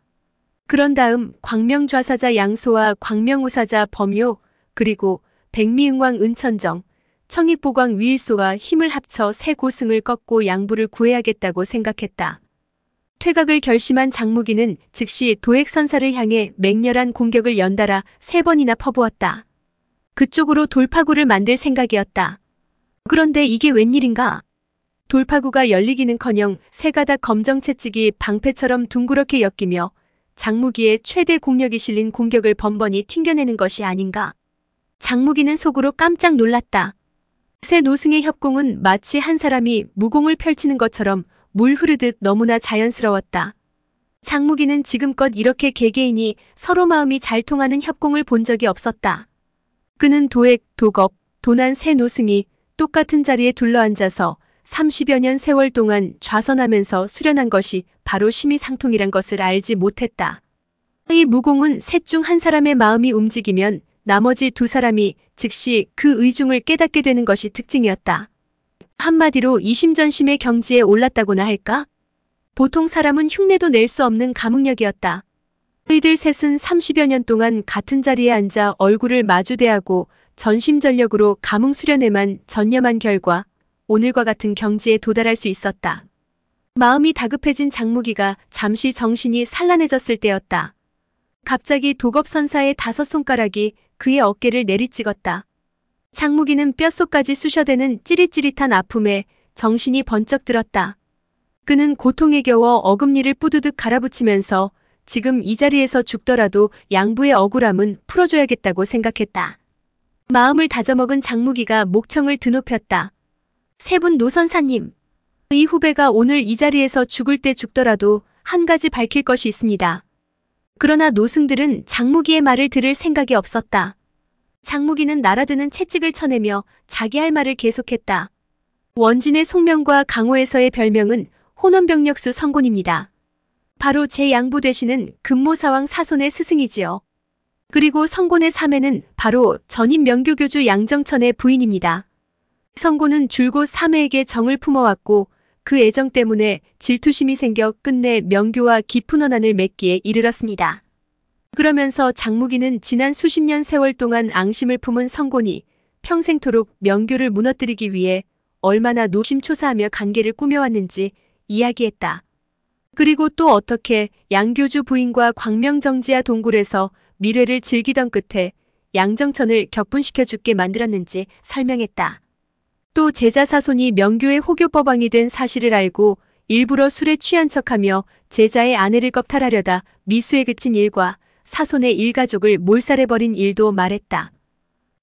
그런 다음 광명좌사자 양소와 광명우사자 범요, 그리고 백미응왕 은천정, 청익보광 위일소와 힘을 합쳐 새 고승을 꺾고 양부를 구해야겠다고 생각했다. 퇴각을 결심한 장무기는 즉시 도액선사를 향해 맹렬한 공격을 연달아 3번이나 퍼부었다. 그쪽으로 돌파구를 만들 생각이었다. 그런데 이게 웬일인가? 돌파구가 열리기는커녕 세 가닥 검정 채찍이 방패처럼 둥그렇게 엮이며 장무기의 최대 공력이 실린 공격을 번번이 튕겨내는 것이 아닌가. 장무기는 속으로 깜짝 놀랐다. 새 노승의 협공은 마치 한 사람이 무공을 펼치는 것처럼 물 흐르듯 너무나 자연스러웠다. 장무기는 지금껏 이렇게 개개인이 서로 마음이 잘 통하는 협공을 본 적이 없었다. 그는 도액, 도겁, 도난 새 노승이 똑같은 자리에 둘러앉아서 30여 년 세월 동안 좌선하면서 수련한 것이 바로 심의상통이란 것을 알지 못했다. 이 무공은 셋 중 한 사람의 마음이 움직이면 나머지 두 사람이 즉시 그 의중을 깨닫게 되는 것이 특징이었다. 한마디로 이심전심의 경지에 올랐다고나 할까? 보통 사람은 흉내도 낼 수 없는 가문력이었다. 이들 셋은 30여 년 동안 같은 자리에 앉아 얼굴을 마주대하고 전심전력으로 감흥 수련에만 전념한 결과 오늘과 같은 경지에 도달할 수 있었다. 마음이 다급해진 장무기가 잠시 정신이 산란해졌을 때였다. 갑자기 도겁선사의 5 손가락이 그의 어깨를 내리찍었다. 장무기는 뼛속까지 쑤셔대는 찌릿찌릿한 아픔에 정신이 번쩍 들었다. 그는 고통에 겨워 어금니를 뿌두둑 갈아붙이면서 지금 이 자리에서 죽더라도 양부의 억울함은 풀어줘야겠다고 생각했다. 마음을 다져먹은 장무기가 목청을 드높였다. 세 분 노선사님, 이 후배가 오늘 이 자리에서 죽을 때 죽더라도 한 가지 밝힐 것이 있습니다. 그러나 노승들은 장무기의 말을 들을 생각이 없었다. 장무기는 날아드는 채찍을 쳐내며 자기 할 말을 계속했다. 원진의 송명과 강호에서의 별명은 혼원병력수 성곤입니다. 바로 제 양부 되시는 금모사왕 사손의 스승이지요. 그리고 성곤의 사매는 바로 전임 명교교주 양정천의 부인입니다. 성곤은 줄곧 사매에게 정을 품어왔고 그 애정 때문에 질투심이 생겨 끝내 명교와 깊은 원한을 맺기에 이르렀습니다. 그러면서 장무기는 지난 수십 년 세월 동안 앙심을 품은 성곤이 평생토록 명교를 무너뜨리기 위해 얼마나 노심초사하며 관계를 꾸며왔는지 이야기했다. 그리고 또 어떻게 양교주 부인과 광명정지야 동굴에서 미래를 즐기던 끝에 양정천을 격분시켜 죽게 만들었는지 설명했다. 또 제자 사손이 명교의 호교법왕이 된 사실을 알고 일부러 술에 취한 척하며 제자의 아내를 겁탈하려다 미수에 그친 일과 사손의 일가족을 몰살해버린 일도 말했다.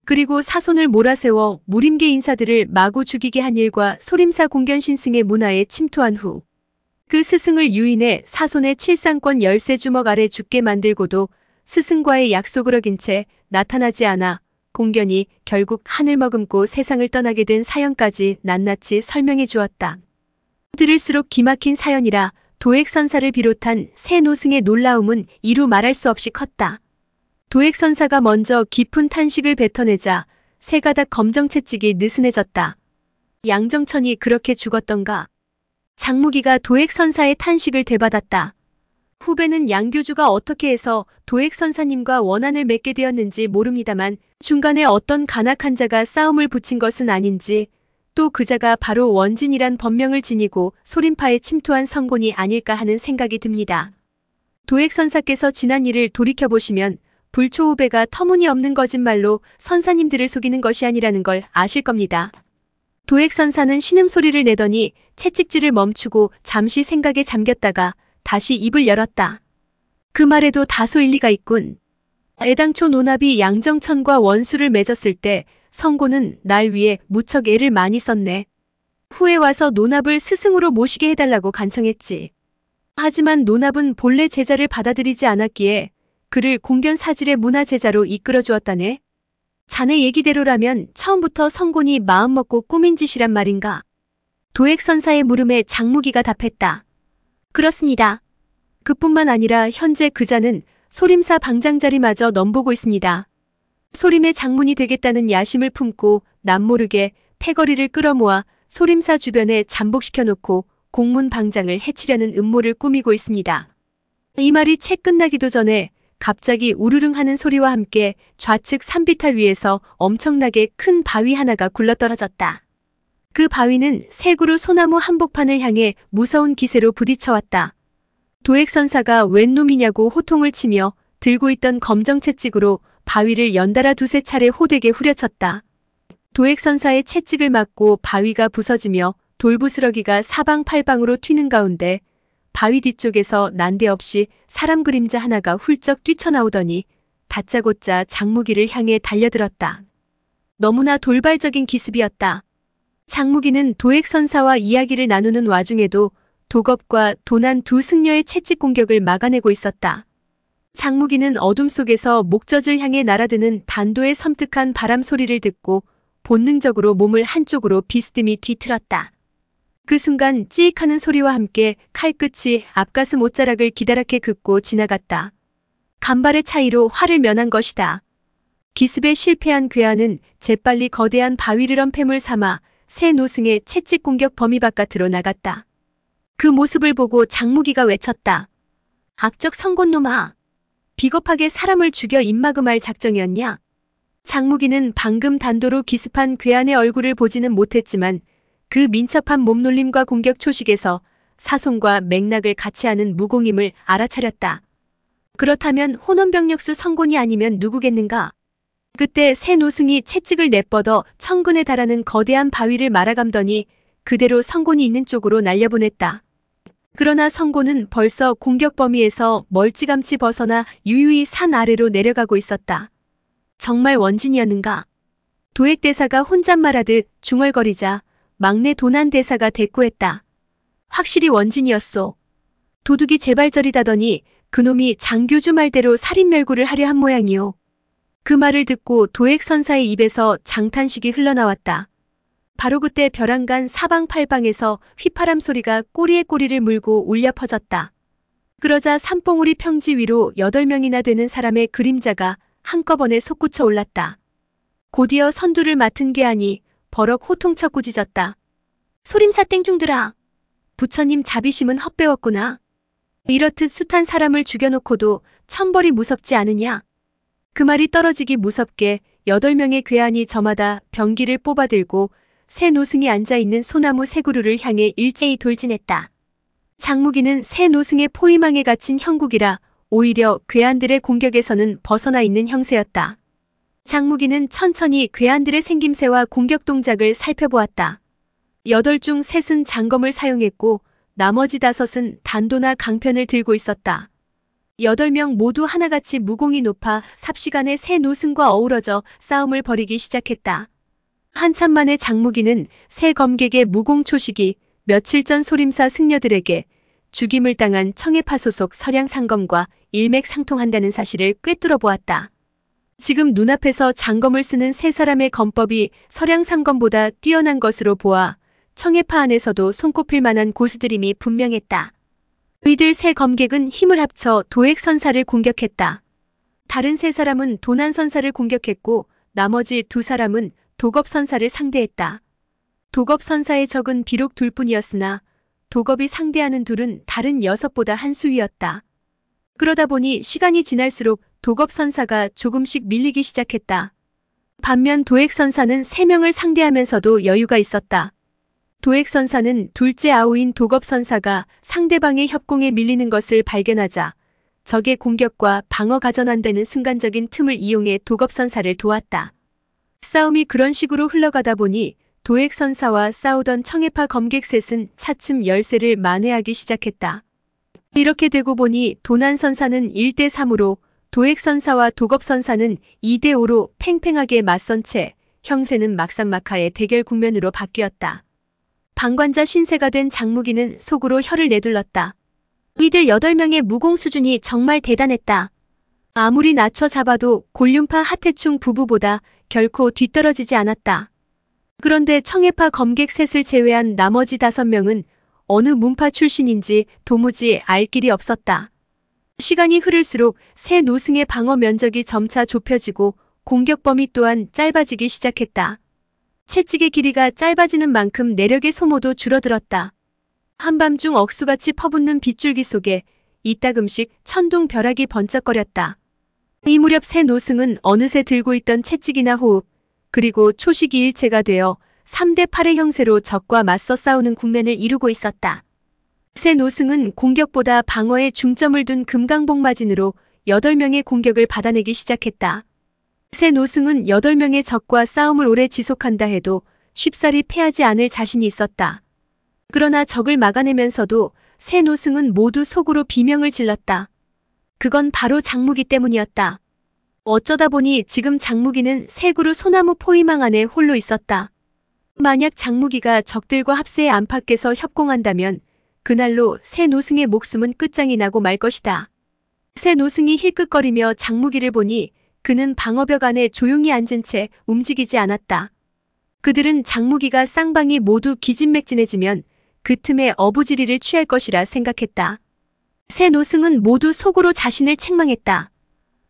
그리고 사손을 몰아세워 무림계 인사들을 마구 죽이게 한 일과 소림사 공견신승의 문화에 침투한 후 그 스승을 유인해 사손의 칠상권 열쇠 주먹 아래 죽게 만들고도 스승과의 약속을 어긴 채 나타나지 않아 공견이 결국 하늘 머금고 세상을 떠나게 된 사연까지 낱낱이 설명해 주었다. 들을수록 기막힌 사연이라 도액선사를 비롯한 새 노승의 놀라움은 이루 말할 수 없이 컸다. 도액선사가 먼저 깊은 탄식을 뱉어내자 세 가닥 검정채찍이 느슨해졌다. 양정천이 그렇게 죽었던가? 장무기가 도액선사의 탄식을 되받았다. 후배는 양교주가 어떻게 해서 도액선사님과 원한을 맺게 되었는지 모릅니다만 중간에 어떤 간악한 자가 싸움을 붙인 것은 아닌지 또 그 자가 바로 원진이란 법명을 지니고 소림파에 침투한 성곤이 아닐까 하는 생각이 듭니다. 도액선사께서 지난 일을 돌이켜보시면 불초 후배가 터무니없는 거짓말로 선사님들을 속이는 것이 아니라는 걸 아실 겁니다. 도액선사는 신음소리를 내더니 채찍질을 멈추고 잠시 생각에 잠겼다가 다시 입을 열었다. 그 말에도 다소 일리가 있군. 애당초 노납이 양정천과 원수를 맺었을 때 성곤은 날 위해 무척 애를 많이 썼네. 후에 와서 노납을 스승으로 모시게 해달라고 간청했지. 하지만 노납은 본래 제자를 받아들이지 않았기에 그를 공견사질의 문화제자로 이끌어주었다네. 자네 얘기대로라면 처음부터 성곤이 마음먹고 꾸민 짓이란 말인가? 도액선사의 물음에 장무기가 답했다. 그렇습니다. 그뿐만 아니라 현재 그자는 소림사 방장자리마저 넘보고 있습니다. 소림의 장문이 되겠다는 야심을 품고 남모르게 패거리를 끌어모아 소림사 주변에 잠복시켜놓고 공문 방장을 해치려는 음모를 꾸미고 있습니다. 이 말이 채 끝나기도 전에 갑자기 우르릉 하는 소리와 함께 좌측 산비탈 위에서 엄청나게 큰 바위 하나가 굴러떨어졌다. 그 바위는 세 그루 소나무 한복판을 향해 무서운 기세로 부딪혀왔다. 도액선사가 웬 놈이냐고 호통을 치며 들고 있던 검정채찍으로 바위를 연달아 두세 차례 호되게 후려쳤다. 도액선사의 채찍을 맞고 바위가 부서지며 돌부스러기가 사방팔방으로 튀는 가운데 바위 뒤쪽에서 난데없이 사람 그림자 하나가 훌쩍 뛰쳐나오더니 다짜고짜 장무기를 향해 달려들었다. 너무나 돌발적인 기습이었다. 장무기는 도액선사와 이야기를 나누는 와중에도 도겁과 도난 두 승려의 채찍 공격을 막아내고 있었다. 장무기는 어둠 속에서 목젖을 향해 날아드는 단도의 섬뜩한 바람 소리를 듣고 본능적으로 몸을 한쪽으로 비스듬히 뒤틀었다. 그 순간 찌익하는 소리와 함께 칼끝이 앞가슴 옷자락을 기다랗게 긋고 지나갔다. 간발의 차이로 화를 면한 것이다. 기습에 실패한 괴한은 재빨리 거대한 바위를 엄폐물 삼아 새 노승의 채찍 공격 범위 바깥으로 나갔다. 그 모습을 보고 장무기가 외쳤다. 악적 성곤놈아. 비겁하게 사람을 죽여 입막음할 작정이었냐? 장무기는 방금 단도로 기습한 괴한의 얼굴을 보지는 못했지만 그 민첩한 몸놀림과 공격 초식에서 사손과 맥락을 같이 아는 무공임을 알아차렸다. 그렇다면 혼원병력수 성곤이 아니면 누구겠는가? 그때 새 노승이 채찍을 내뻗어 천근에 달하는 거대한 바위를 말아감더니 그대로 성곤이 있는 쪽으로 날려보냈다. 그러나 성곤은 벌써 공격 범위에서 멀찌감치 벗어나 유유히 산 아래로 내려가고 있었다. 정말 원진이었는가? 도액대사가 혼잣말하듯 중얼거리자 막내 도난대사가 대꾸했다. 확실히 원진이었소. 도둑이 재발절이다더니 그놈이 장교주 말대로 살인멸구를 하려 한 모양이오. 그 말을 듣고 도액선사의 입에서 장탄식이 흘러나왔다. 바로 그때 벼랑간 사방팔방에서 휘파람 소리가 꼬리에 꼬리를 물고 울려 퍼졌다. 그러자 산봉우리 평지 위로 8명이나 되는 사람의 그림자가 한꺼번에 솟구쳐 올랐다. 곧이어 선두를 맡은 게 아니 버럭 호통쳐 꾸짖었다. 소림사 땡중들아. 부처님 자비심은 헛배웠구나. 이렇듯 숱한 사람을 죽여놓고도 천벌이 무섭지 않으냐. 그 말이 떨어지기 무섭게 8명의 괴한이 저마다 병기를 뽑아들고 새 노승이 앉아있는 소나무 세 그루를 향해 일제히 돌진했다. 장무기는 새 노승의 포위망에 갇힌 형국이라 오히려 괴한들의 공격에서는 벗어나 있는 형세였다. 장무기는 천천히 괴한들의 생김새와 공격 동작을 살펴보았다. 8 중 3은 장검을 사용했고 나머지 5은 단도나 강편을 들고 있었다. 8명 모두 하나같이 무공이 높아 삽시간에 새 노승과 어우러져 싸움을 벌이기 시작했다. 한참 만에 장무기는 새 검객의 무공초식이 며칠 전 소림사 승려들에게 죽임을 당한 청해파 소속 서량상검과 일맥상통한다는 사실을 꿰뚫어 보았다. 지금 눈앞에서 장검을 쓰는 세 사람의 검법이 서량상검보다 뛰어난 것으로 보아 청해파 안에서도 손꼽힐 만한 고수들임이 분명했다. 이들 세 검객은 힘을 합쳐 도액선사를 공격했다. 다른 세 사람은 도난선사를 공격했고 나머지 2사람은 도겁선사를 상대했다. 도겁선사의 적은 비록 둘뿐이었으나 도겁이 상대하는 둘은 다른 6보다 한 수위였다. 그러다 보니 시간이 지날수록 도겁선사가 조금씩 밀리기 시작했다. 반면 도액선사는 3명을 상대하면서도 여유가 있었다. 도액선사는 둘째 아우인 도겁선사가 상대방의 협공에 밀리는 것을 발견하자 적의 공격과 방어 가전환되는 순간적인 틈을 이용해 도겁선사를 도왔다. 싸움이 그런 식으로 흘러가다 보니 도액선사와 싸우던 청해파 검객 셋은 차츰 열세를 만회하기 시작했다. 이렇게 되고 보니 도난선사는 1대3으로 도액선사와 도겁선사는 2대5로 팽팽하게 맞선 채 형세는 막상막하의 대결 국면으로 바뀌었다. 방관자 신세가 된 장무기는 속으로 혀를 내둘렀다. 이들 8명의 무공 수준이 정말 대단했다. 아무리 낮춰 잡아도 골륜파 하태충 부부보다 결코 뒤떨어지지 않았다. 그런데 청해파 검객 셋을 제외한 나머지 5명은 어느 문파 출신인지 도무지 알 길이 없었다. 시간이 흐를수록 새 노승의 방어 면적이 점차 좁혀지고 공격 범위 또한 짧아지기 시작했다. 채찍의 길이가 짧아지는 만큼 내력의 소모도 줄어들었다. 한밤중 억수같이 퍼붓는 빗줄기 속에 이따금씩 천둥 벼락이 번쩍거렸다. 이 무렵 새 노승은 어느새 들고 있던 채찍이나 호흡, 그리고 초식이 일체가 되어 3대8의 형세로 적과 맞서 싸우는 국면을 이루고 있었다. 새 노승은 공격보다 방어에 중점을 둔 금강복마진으로 8명의 공격을 받아내기 시작했다. 새 노승은 8명의 적과 싸움을 오래 지속한다 해도 쉽사리 패하지 않을 자신이 있었다. 그러나 적을 막아내면서도 새 노승은 모두 속으로 비명을 질렀다. 그건 바로 장무기 때문이었다. 어쩌다 보니 지금 장무기는 세 그루 소나무 포위망 안에 홀로 있었다. 만약 장무기가 적들과 합세의 안팎에서 협공한다면 그날로 새 노승의 목숨은 끝장이 나고 말 것이다. 새 노승이 힐끗거리며 장무기를 보니 그는 방어벽 안에 조용히 앉은 채 움직이지 않았다. 그들은 장무기가 쌍방이 모두 기진맥진해지면 그 틈에 어부지리를 취할 것이라 생각했다. 새 노승은 모두 속으로 자신을 책망했다.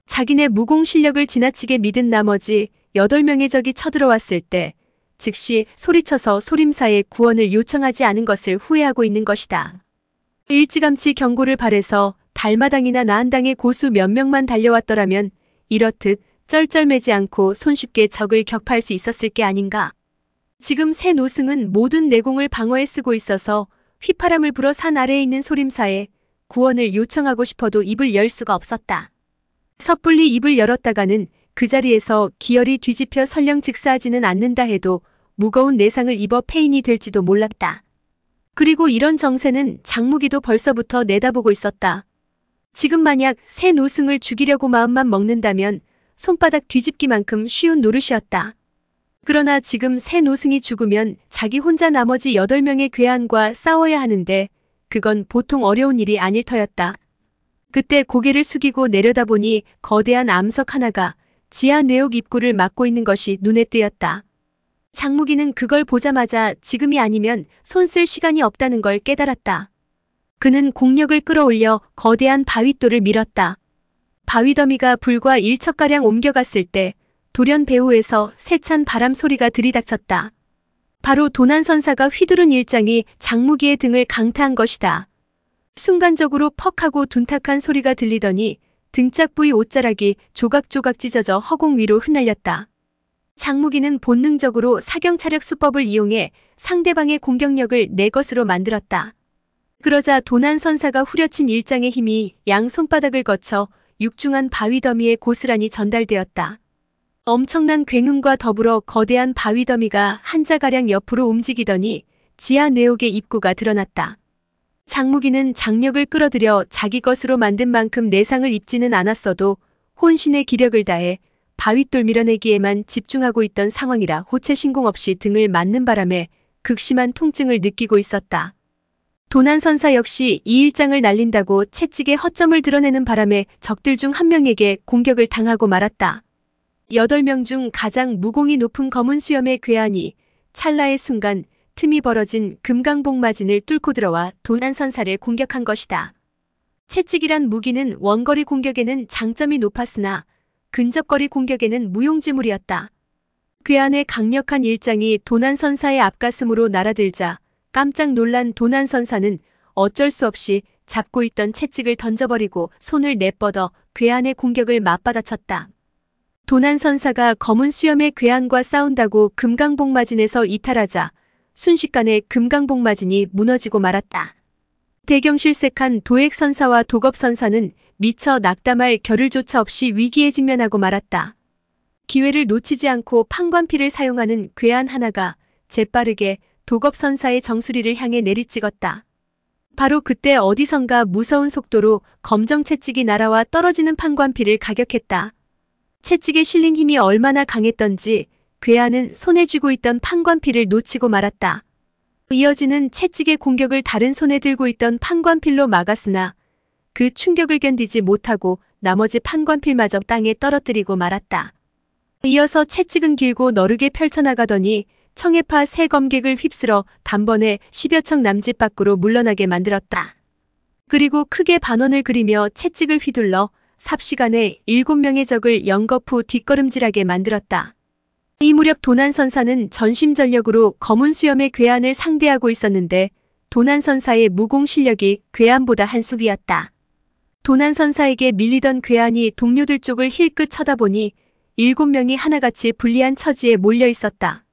자기네 무공 실력을 지나치게 믿은 나머지 8명의 적이 쳐들어왔을 때 즉시 소리쳐서 소림사의 구원을 요청하지 않은 것을 후회하고 있는 것이다. 일찌감치 경고를 발해서 달마당이나 나한당의 고수 몇 명만 달려왔더라면 이렇듯 쩔쩔매지 않고 손쉽게 적을 격파할 수 있었을 게 아닌가. 지금 새 노승은 모든 내공을 방어에 쓰고 있어서 휘파람을 불어 산 아래에 있는 소림사에 구원을 요청하고 싶어도 입을 열 수가 없었다. 섣불리 입을 열었다가는 그 자리에서 기어이 뒤집혀 설령 즉사하지는 않는다 해도 무거운 내상을 입어 폐인이 될지도 몰랐다. 그리고 이런 정세는 장무기도 벌써부터 내다보고 있었다. 지금 만약 새 노승을 죽이려고 마음만 먹는다면 손바닥 뒤집기만큼 쉬운 노릇이었다. 그러나 지금 새 노승이 죽으면 자기 혼자 나머지 8명의 괴한과 싸워야 하는데 그건 보통 어려운 일이 아닐 터였다. 그때 고개를 숙이고 내려다보니 거대한 암석 하나가 지하 뇌옥 입구를 막고 있는 것이 눈에 띄었다. 장무기는 그걸 보자마자 지금이 아니면 손 쓸 시간이 없다는 걸 깨달았다. 그는 공력을 끌어올려 거대한 바윗돌을 밀었다. 바위더미가 불과 1척가량 옮겨갔을 때 돌연 배후에서 세찬 바람 소리가 들이닥쳤다. 바로 도난선사가 휘두른 일장이 장무기의 등을 강타한 것이다. 순간적으로 퍽하고 둔탁한 소리가 들리더니 등짝 부위 옷자락이 조각조각 찢어져 허공 위로 흩날렸다. 장무기는 본능적으로 사경차력 수법을 이용해 상대방의 공격력을 내 것으로 만들었다. 그러자 도난선사가 후려친 일장의 힘이 양 손바닥을 거쳐 육중한 바위더미에 고스란히 전달되었다. 엄청난 굉음과 더불어 거대한 바위더미가 한자가량 옆으로 움직이더니 지하 뇌옥의 입구가 드러났다. 장무기는 장력을 끌어들여 자기 것으로 만든 만큼 내상을 입지는 않았어도 혼신의 기력을 다해 바윗돌 밀어내기에만 집중하고 있던 상황이라 호체신공 없이 등을 맞는 바람에 극심한 통증을 느끼고 있었다. 도난선사 역시 이 일장을 날린다고 채찍의 허점을 드러내는 바람에 적들 중 한 명에게 공격을 당하고 말았다. 8명 중 가장 무공이 높은 검은 수염의 괴한이 찰나의 순간 틈이 벌어진 금강복마진을 뚫고 들어와 도난선사를 공격한 것이다. 채찍이란 무기는 원거리 공격에는 장점이 높았으나 근접거리 공격에는 무용지물이었다. 괴한의 강력한 일장이 도난선사의 앞가슴으로 날아들자 깜짝 놀란 도난선사는 어쩔 수 없이 잡고 있던 채찍을 던져버리고 손을 내뻗어 괴한의 공격을 맞받아쳤다. 도난선사가 검은 수염의 괴한과 싸운다고 금강복마진에서 이탈하자 순식간에 금강복마진이 무너지고 말았다. 대경실색한 도액선사와 도겁선사는 미처 낙담할 겨를조차 없이 위기에 직면하고 말았다. 기회를 놓치지 않고 판관피를 사용하는 괴한 하나가 재빠르게 도겁선사의 정수리를 향해 내리찍었다. 바로 그때 어디선가 무서운 속도로 검정 채찍이 날아와 떨어지는 판관피를 가격했다. 채찍에 실린 힘이 얼마나 강했던지 괴한은 손에 쥐고 있던 판관필을 놓치고 말았다. 이어지는 채찍의 공격을 다른 손에 들고 있던 판관필로 막았으나 그 충격을 견디지 못하고 나머지 판관필마저 땅에 떨어뜨리고 말았다. 이어서 채찍은 길고 너르게 펼쳐나가더니 청해파 새 검객을 휩쓸어 단번에 10여 척 남짓 밖으로 물러나게 만들었다. 그리고 크게 반원을 그리며 채찍을 휘둘러 삽시간에 7명의 적을 연거푸 뒷걸음질하게 만들었다. 이 무렵 도난선사는 전심전력으로 검은 수염의 괴한을 상대하고 있었는데 도난선사의 무공 실력이 괴한보다 한 수 위였다. 도난선사에게 밀리던 괴한이 동료들 쪽을 힐끗 쳐다보니 7명이 하나같이 불리한 처지에 몰려 있었다.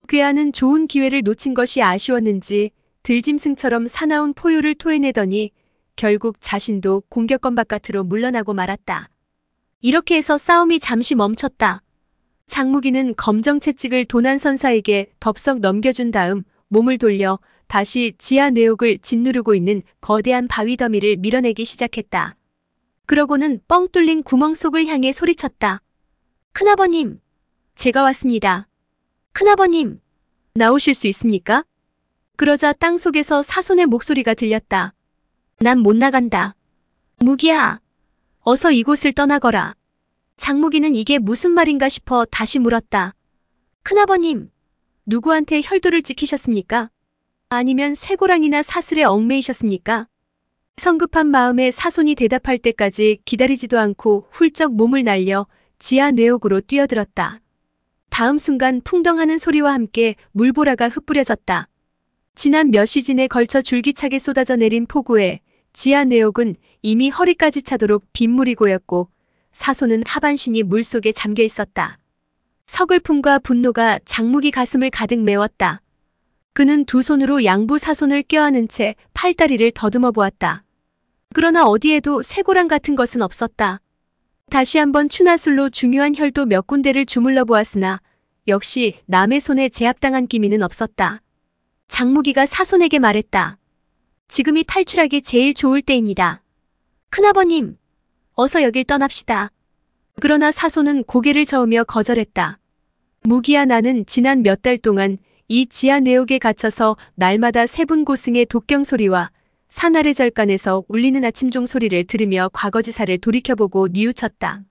괴한은 좋은 기회를 놓친 것이 아쉬웠는지 들짐승처럼 사나운 포효를 토해내더니 결국 자신도 공격권 바깥으로 물러나고 말았다. 이렇게 해서 싸움이 잠시 멈췄다. 장무기는 검정 채찍을 도난선사에게 덥석 넘겨준 다음 몸을 돌려 다시 지하 뇌옥을 짓누르고 있는 거대한 바위더미를 밀어내기 시작했다. 그러고는 뻥 뚫린 구멍 속을 향해 소리쳤다. 큰아버님, 제가 왔습니다. 큰아버님, 나오실 수 있습니까? 그러자 땅속에서 사손의 목소리가 들렸다. 난 못 나간다. 무기야, 어서 이곳을 떠나거라. 장무기는 이게 무슨 말인가 싶어 다시 물었다. 큰아버님, 누구한테 혈도를 지키셨습니까? 아니면 쇠고랑이나 사슬에 얽매이셨습니까? 성급한 마음에 사손이 대답할 때까지 기다리지도 않고 훌쩍 몸을 날려 지하 뇌옥으로 뛰어들었다. 다음 순간 풍덩하는 소리와 함께 물보라가 흩뿌려졌다. 지난 몇 시즌에 걸쳐 줄기차게 쏟아져 내린 폭우에 지하 뇌옥은 이미 허리까지 차도록 빗물이 고였고 사손은 하반신이 물속에 잠겨 있었다. 서글픔과 분노가 장무기 가슴을 가득 메웠다. 그는 두 손으로 양부 사손을 껴안은 채 팔다리를 더듬어 보았다. 그러나 어디에도 쇠고랑 같은 것은 없었다. 다시 한번 추나술로 중요한 혈도 몇 군데를 주물러 보았으나 역시 남의 손에 제압당한 기미는 없었다. 장무기가 사손에게 말했다. 지금이 탈출하기 제일 좋을 때입니다. 큰아버님, 어서 여길 떠납시다. 그러나 사손은 고개를 저으며 거절했다. 무기야, 나는 지난 몇 달 동안 이 지하 내옥에 갇혀서 날마다 세분고승의 독경소리와 산 아래 절간에서 울리는 아침종 소리를 들으며 과거지사를 돌이켜보고 뉘우쳤다.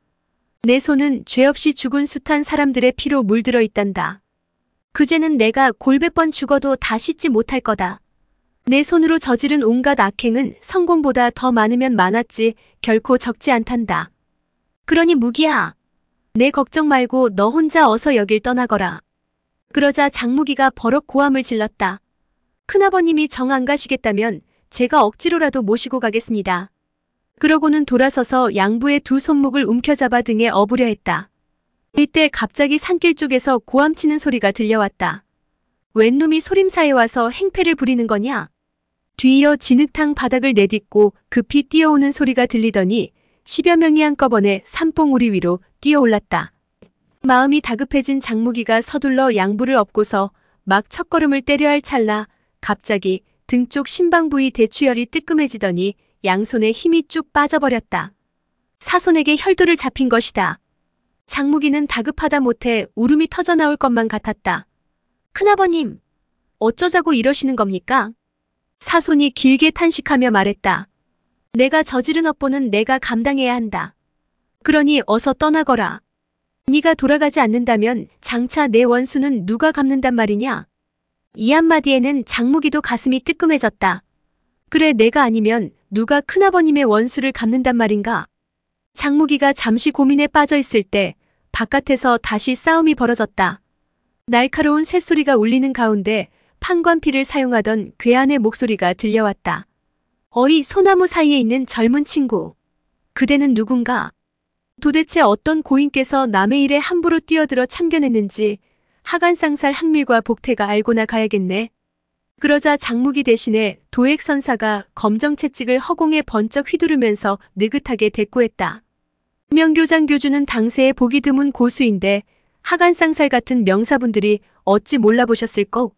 내 손은 죄 없이 죽은 숱한 사람들의 피로 물들어 있단다. 그 죄는 내가 골백 번 죽어도 다 씻지 못할 거다. 내 손으로 저지른 온갖 악행은 성공보다 더 많으면 많았지 결코 적지 않단다. 그러니 무기야, 내 걱정 말고 너 혼자 어서 여길 떠나거라. 그러자 장무기가 버럭 고함을 질렀다. 큰아버님이 정 안 가시겠다면 제가 억지로라도 모시고 가겠습니다. 그러고는 돌아서서 양부의 두 손목을 움켜잡아 등에 업으려 했다. 이때 갑자기 산길 쪽에서 고함치는 소리가 들려왔다. 웬 놈이 소림사에 와서 행패를 부리는 거냐? 뒤이어 진흙탕 바닥을 내딛고 급히 뛰어오는 소리가 들리더니 10여 명이 한꺼번에 산봉우리 위로 뛰어올랐다. 마음이 다급해진 장무기가 서둘러 양부를 업고서 막 첫걸음을 때려 할 찰나 갑자기 등 쪽 심방 부위 대추혈이 뜨끔해지더니 양손에 힘이 쭉 빠져버렸다. 사손에게 혈도를 잡힌 것이다. 장무기는 다급하다 못해 울음이 터져나올 것만 같았다. 큰아버님, 어쩌자고 이러시는 겁니까? 사손이 길게 탄식하며 말했다. 내가 저지른 업보는 내가 감당해야 한다. 그러니 어서 떠나거라. 네가 돌아가지 않는다면 장차 내 원수는 누가 갚는단 말이냐? 이 한마디에는 장무기도 가슴이 뜨끔해졌다. 그래, 내가 아니면 누가 큰아버님의 원수를 갚는단 말인가? 장무기가 잠시 고민에 빠져 있을 때 바깥에서 다시 싸움이 벌어졌다. 날카로운 쇳소리가 울리는 가운데 판관피를 사용하던 괴한의 목소리가 들려왔다. 어이, 소나무 사이에 있는 젊은 친구. 그대는 누군가? 도대체 어떤 고인께서 남의 일에 함부로 뛰어들어 참견했는지 하간상살 항밀과 복태가 알고나 가야겠네. 그러자 장무기 대신에 도액선사가 검정 채찍을 허공에 번쩍 휘두르면서 느긋하게 대꾸했다. 명교장 교주는 당세에 보기 드문 고수인데 하간상살 같은 명사분들이 어찌 몰라보셨을꼬?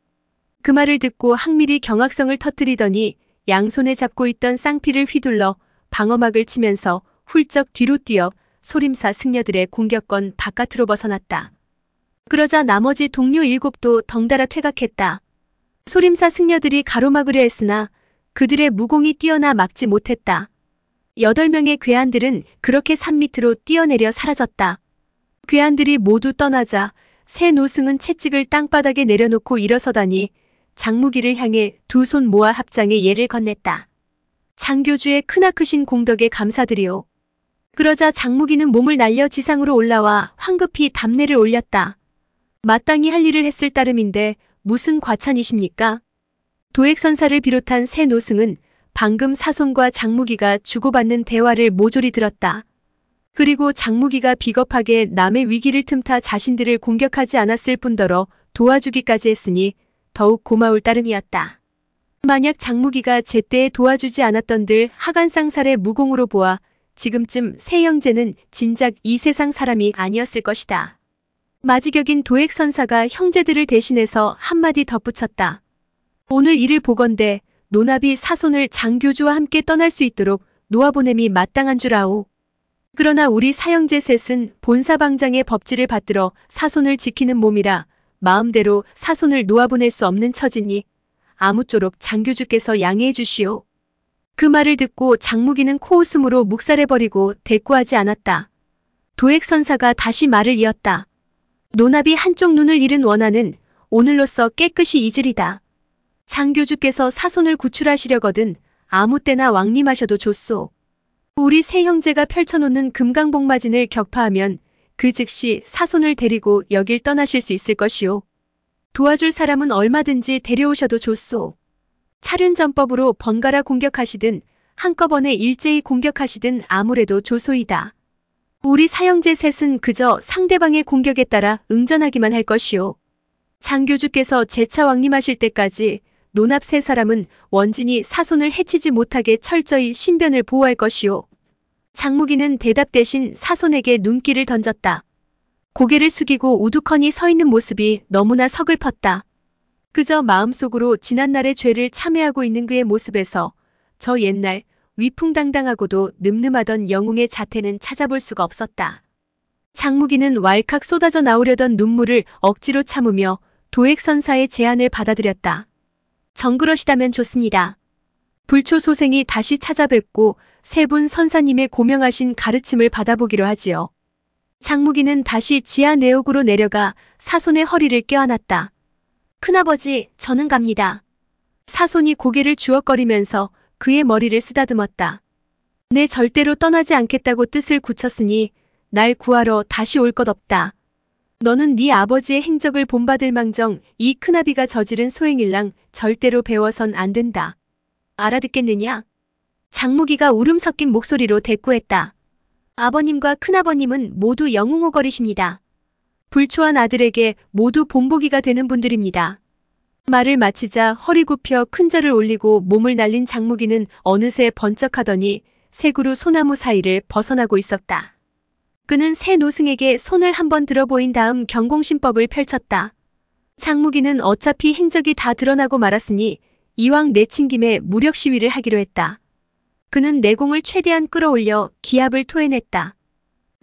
그 말을 듣고 항밀이 경악성을 터뜨리더니 양손에 잡고 있던 쌍피를 휘둘러 방어막을 치면서 훌쩍 뒤로 뛰어 소림사 승려들의 공격권 바깥으로 벗어났다. 그러자 나머지 동료 7도 덩달아 퇴각했다. 소림사 승려들이 가로막으려 했으나 그들의 무공이 뛰어나 막지 못했다. 8명의 괴한들은 그렇게 산 밑으로 뛰어내려 사라졌다. 괴한들이 모두 떠나자 새 노승은 채찍을 땅바닥에 내려놓고 일어서다니 장무기를 향해 두 손 모아 합장의 예를 건넸다. 장교주의 크나크신 공덕에 감사드리오. 그러자 장무기는 몸을 날려 지상으로 올라와 황급히 답례를 올렸다. 마땅히 할 일을 했을 따름인데 무슨 과찬이십니까? 도액선사를 비롯한 새 노승은 방금 사손과 장무기가 주고받는 대화를 모조리 들었다. 그리고 장무기가 비겁하게 남의 위기를 틈타 자신들을 공격하지 않았을 뿐더러 도와주기까지 했으니 더욱 고마울 따름이었다. 만약 장무기가 제때에 도와주지 않았던들 하간상살의 무공으로 보아 지금쯤 새 형제는 진작 이 세상 사람이 아니었을 것이다. 마지격인 도액선사가 형제들을 대신해서 한마디 덧붙였다. 오늘 일을 보건대 노나비 사손을 장교주와 함께 떠날 수 있도록 놓아보냄이 마땅한 줄 아오. 그러나 우리 사형제 셋은 본사방장의 법지를 받들어 사손을 지키는 몸이라 마음대로 사손을 놓아보낼 수 없는 처지니 아무쪼록 장교주께서 양해해 주시오. 그 말을 듣고 장무기는 코웃음으로 묵살해버리고 대꾸하지 않았다. 도액선사가 다시 말을 이었다. 노나비 한쪽 눈을 잃은 원한은 오늘로써 깨끗이 잊으리다. 장교주께서 사손을 구출하시려거든 아무 때나 왕림하셔도 좋소. 우리 세 형제가 펼쳐놓는 금강복마진을 격파하면 그 즉시 사손을 데리고 여길 떠나실 수 있을 것이오. 도와줄 사람은 얼마든지 데려오셔도 좋소. 차륜전법으로 번갈아 공격하시든 한꺼번에 일제히 공격하시든 아무래도 좋소이다. 우리 사형제 셋은 그저 상대방의 공격에 따라 응전하기만 할 것이오. 장교주께서 재차 왕림하실 때까지 노납 세 사람은 원진이 사손을 해치지 못하게 철저히 신변을 보호할 것이오. 장무기는 대답 대신 사손에게 눈길을 던졌다. 고개를 숙이고 우두커니 서 있는 모습이 너무나 서글펐다. 그저 마음속으로 지난날의 죄를 참회하고 있는 그의 모습에서 저 옛날 위풍당당하고도 늠름하던 영웅의 자태는 찾아볼 수가 없었다. 장무기는 왈칵 쏟아져 나오려던 눈물을 억지로 참으며 도액선사의 제안을 받아들였다. 정그러시다면 좋습니다. 불초소생이 다시 찾아뵙고 세 분 선사님의 고명하신 가르침을 받아보기로 하지요. 장무기는 다시 지하 내옥으로 내려가 사손의 허리를 껴안았다. 큰아버지, 저는 갑니다. 사손이 고개를 주걱거리면서 그의 머리를 쓰다듬었다. 내 절대로 떠나지 않겠다고 뜻을 굳혔으니 날 구하러 다시 올 것 없다. 너는 네 아버지의 행적을 본받을 망정 이 큰아비가 저지른 소행일랑 절대로 배워선 안 된다. 알아듣겠느냐? 장무기가 울음 섞인 목소리로 대꾸했다. 아버님과 큰아버님은 모두 영웅호걸이십니다. 불초한 아들에게 모두 본보기가 되는 분들입니다. 말을 마치자 허리 굽혀 큰 절을 올리고 몸을 날린 장무기는 어느새 번쩍하더니 새 그루 소나무 사이를 벗어나고 있었다. 그는 새 노승에게 손을 한번 들어보인 다음 경공신법을 펼쳤다. 장무기는 어차피 행적이 다 드러나고 말았으니 이왕 내친 김에 무력 시위를 하기로 했다. 그는 내공을 최대한 끌어올려 기압을 토해냈다.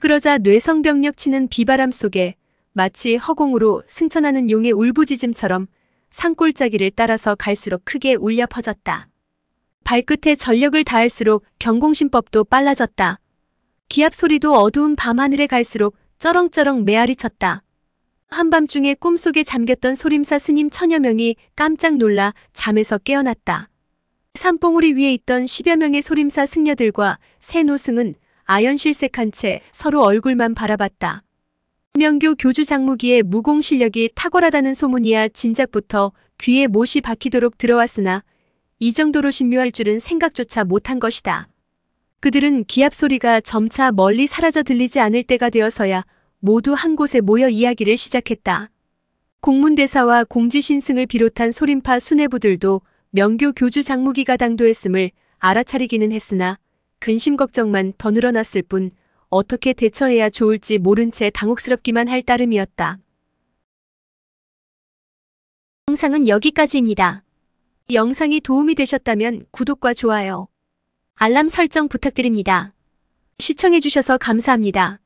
그러자 뇌성병력 치는 비바람 속에 마치 허공으로 승천하는 용의 울부짖음처럼 산골짜기를 따라서 갈수록 크게 울려 퍼졌다. 발끝에 전력을 다할수록 경공신법도 빨라졌다. 기압 소리도 어두운 밤하늘에 갈수록 쩌렁쩌렁 메아리 쳤다. 한밤중에 꿈속에 잠겼던 소림사 스님 천여 명이 깜짝 놀라 잠에서 깨어났다. 산봉우리 위에 있던 10여 명의 소림사 승려들과 새 노승은 아연실색한 채 서로 얼굴만 바라봤다. 명교 교주 장무기의 무공 실력이 탁월하다는 소문이야 진작부터 귀에 못이 박히도록 들어왔으나 이 정도로 신묘할 줄은 생각조차 못한 것이다. 그들은 기압 소리가 점차 멀리 사라져 들리지 않을 때가 되어서야 모두 한 곳에 모여 이야기를 시작했다. 공문대사와 공지신승을 비롯한 소림파 수뇌부들도 명교 교주 장무기가 당도했음을 알아차리기는 했으나 근심 걱정만 더 늘어났을 뿐 어떻게 대처해야 좋을지 모른 채 당혹스럽기만 할 따름이었다. 영상은 여기까지입니다. 영상이 도움이 되셨다면 구독과 좋아요, 알람 설정 부탁드립니다. 시청해주셔서 감사합니다.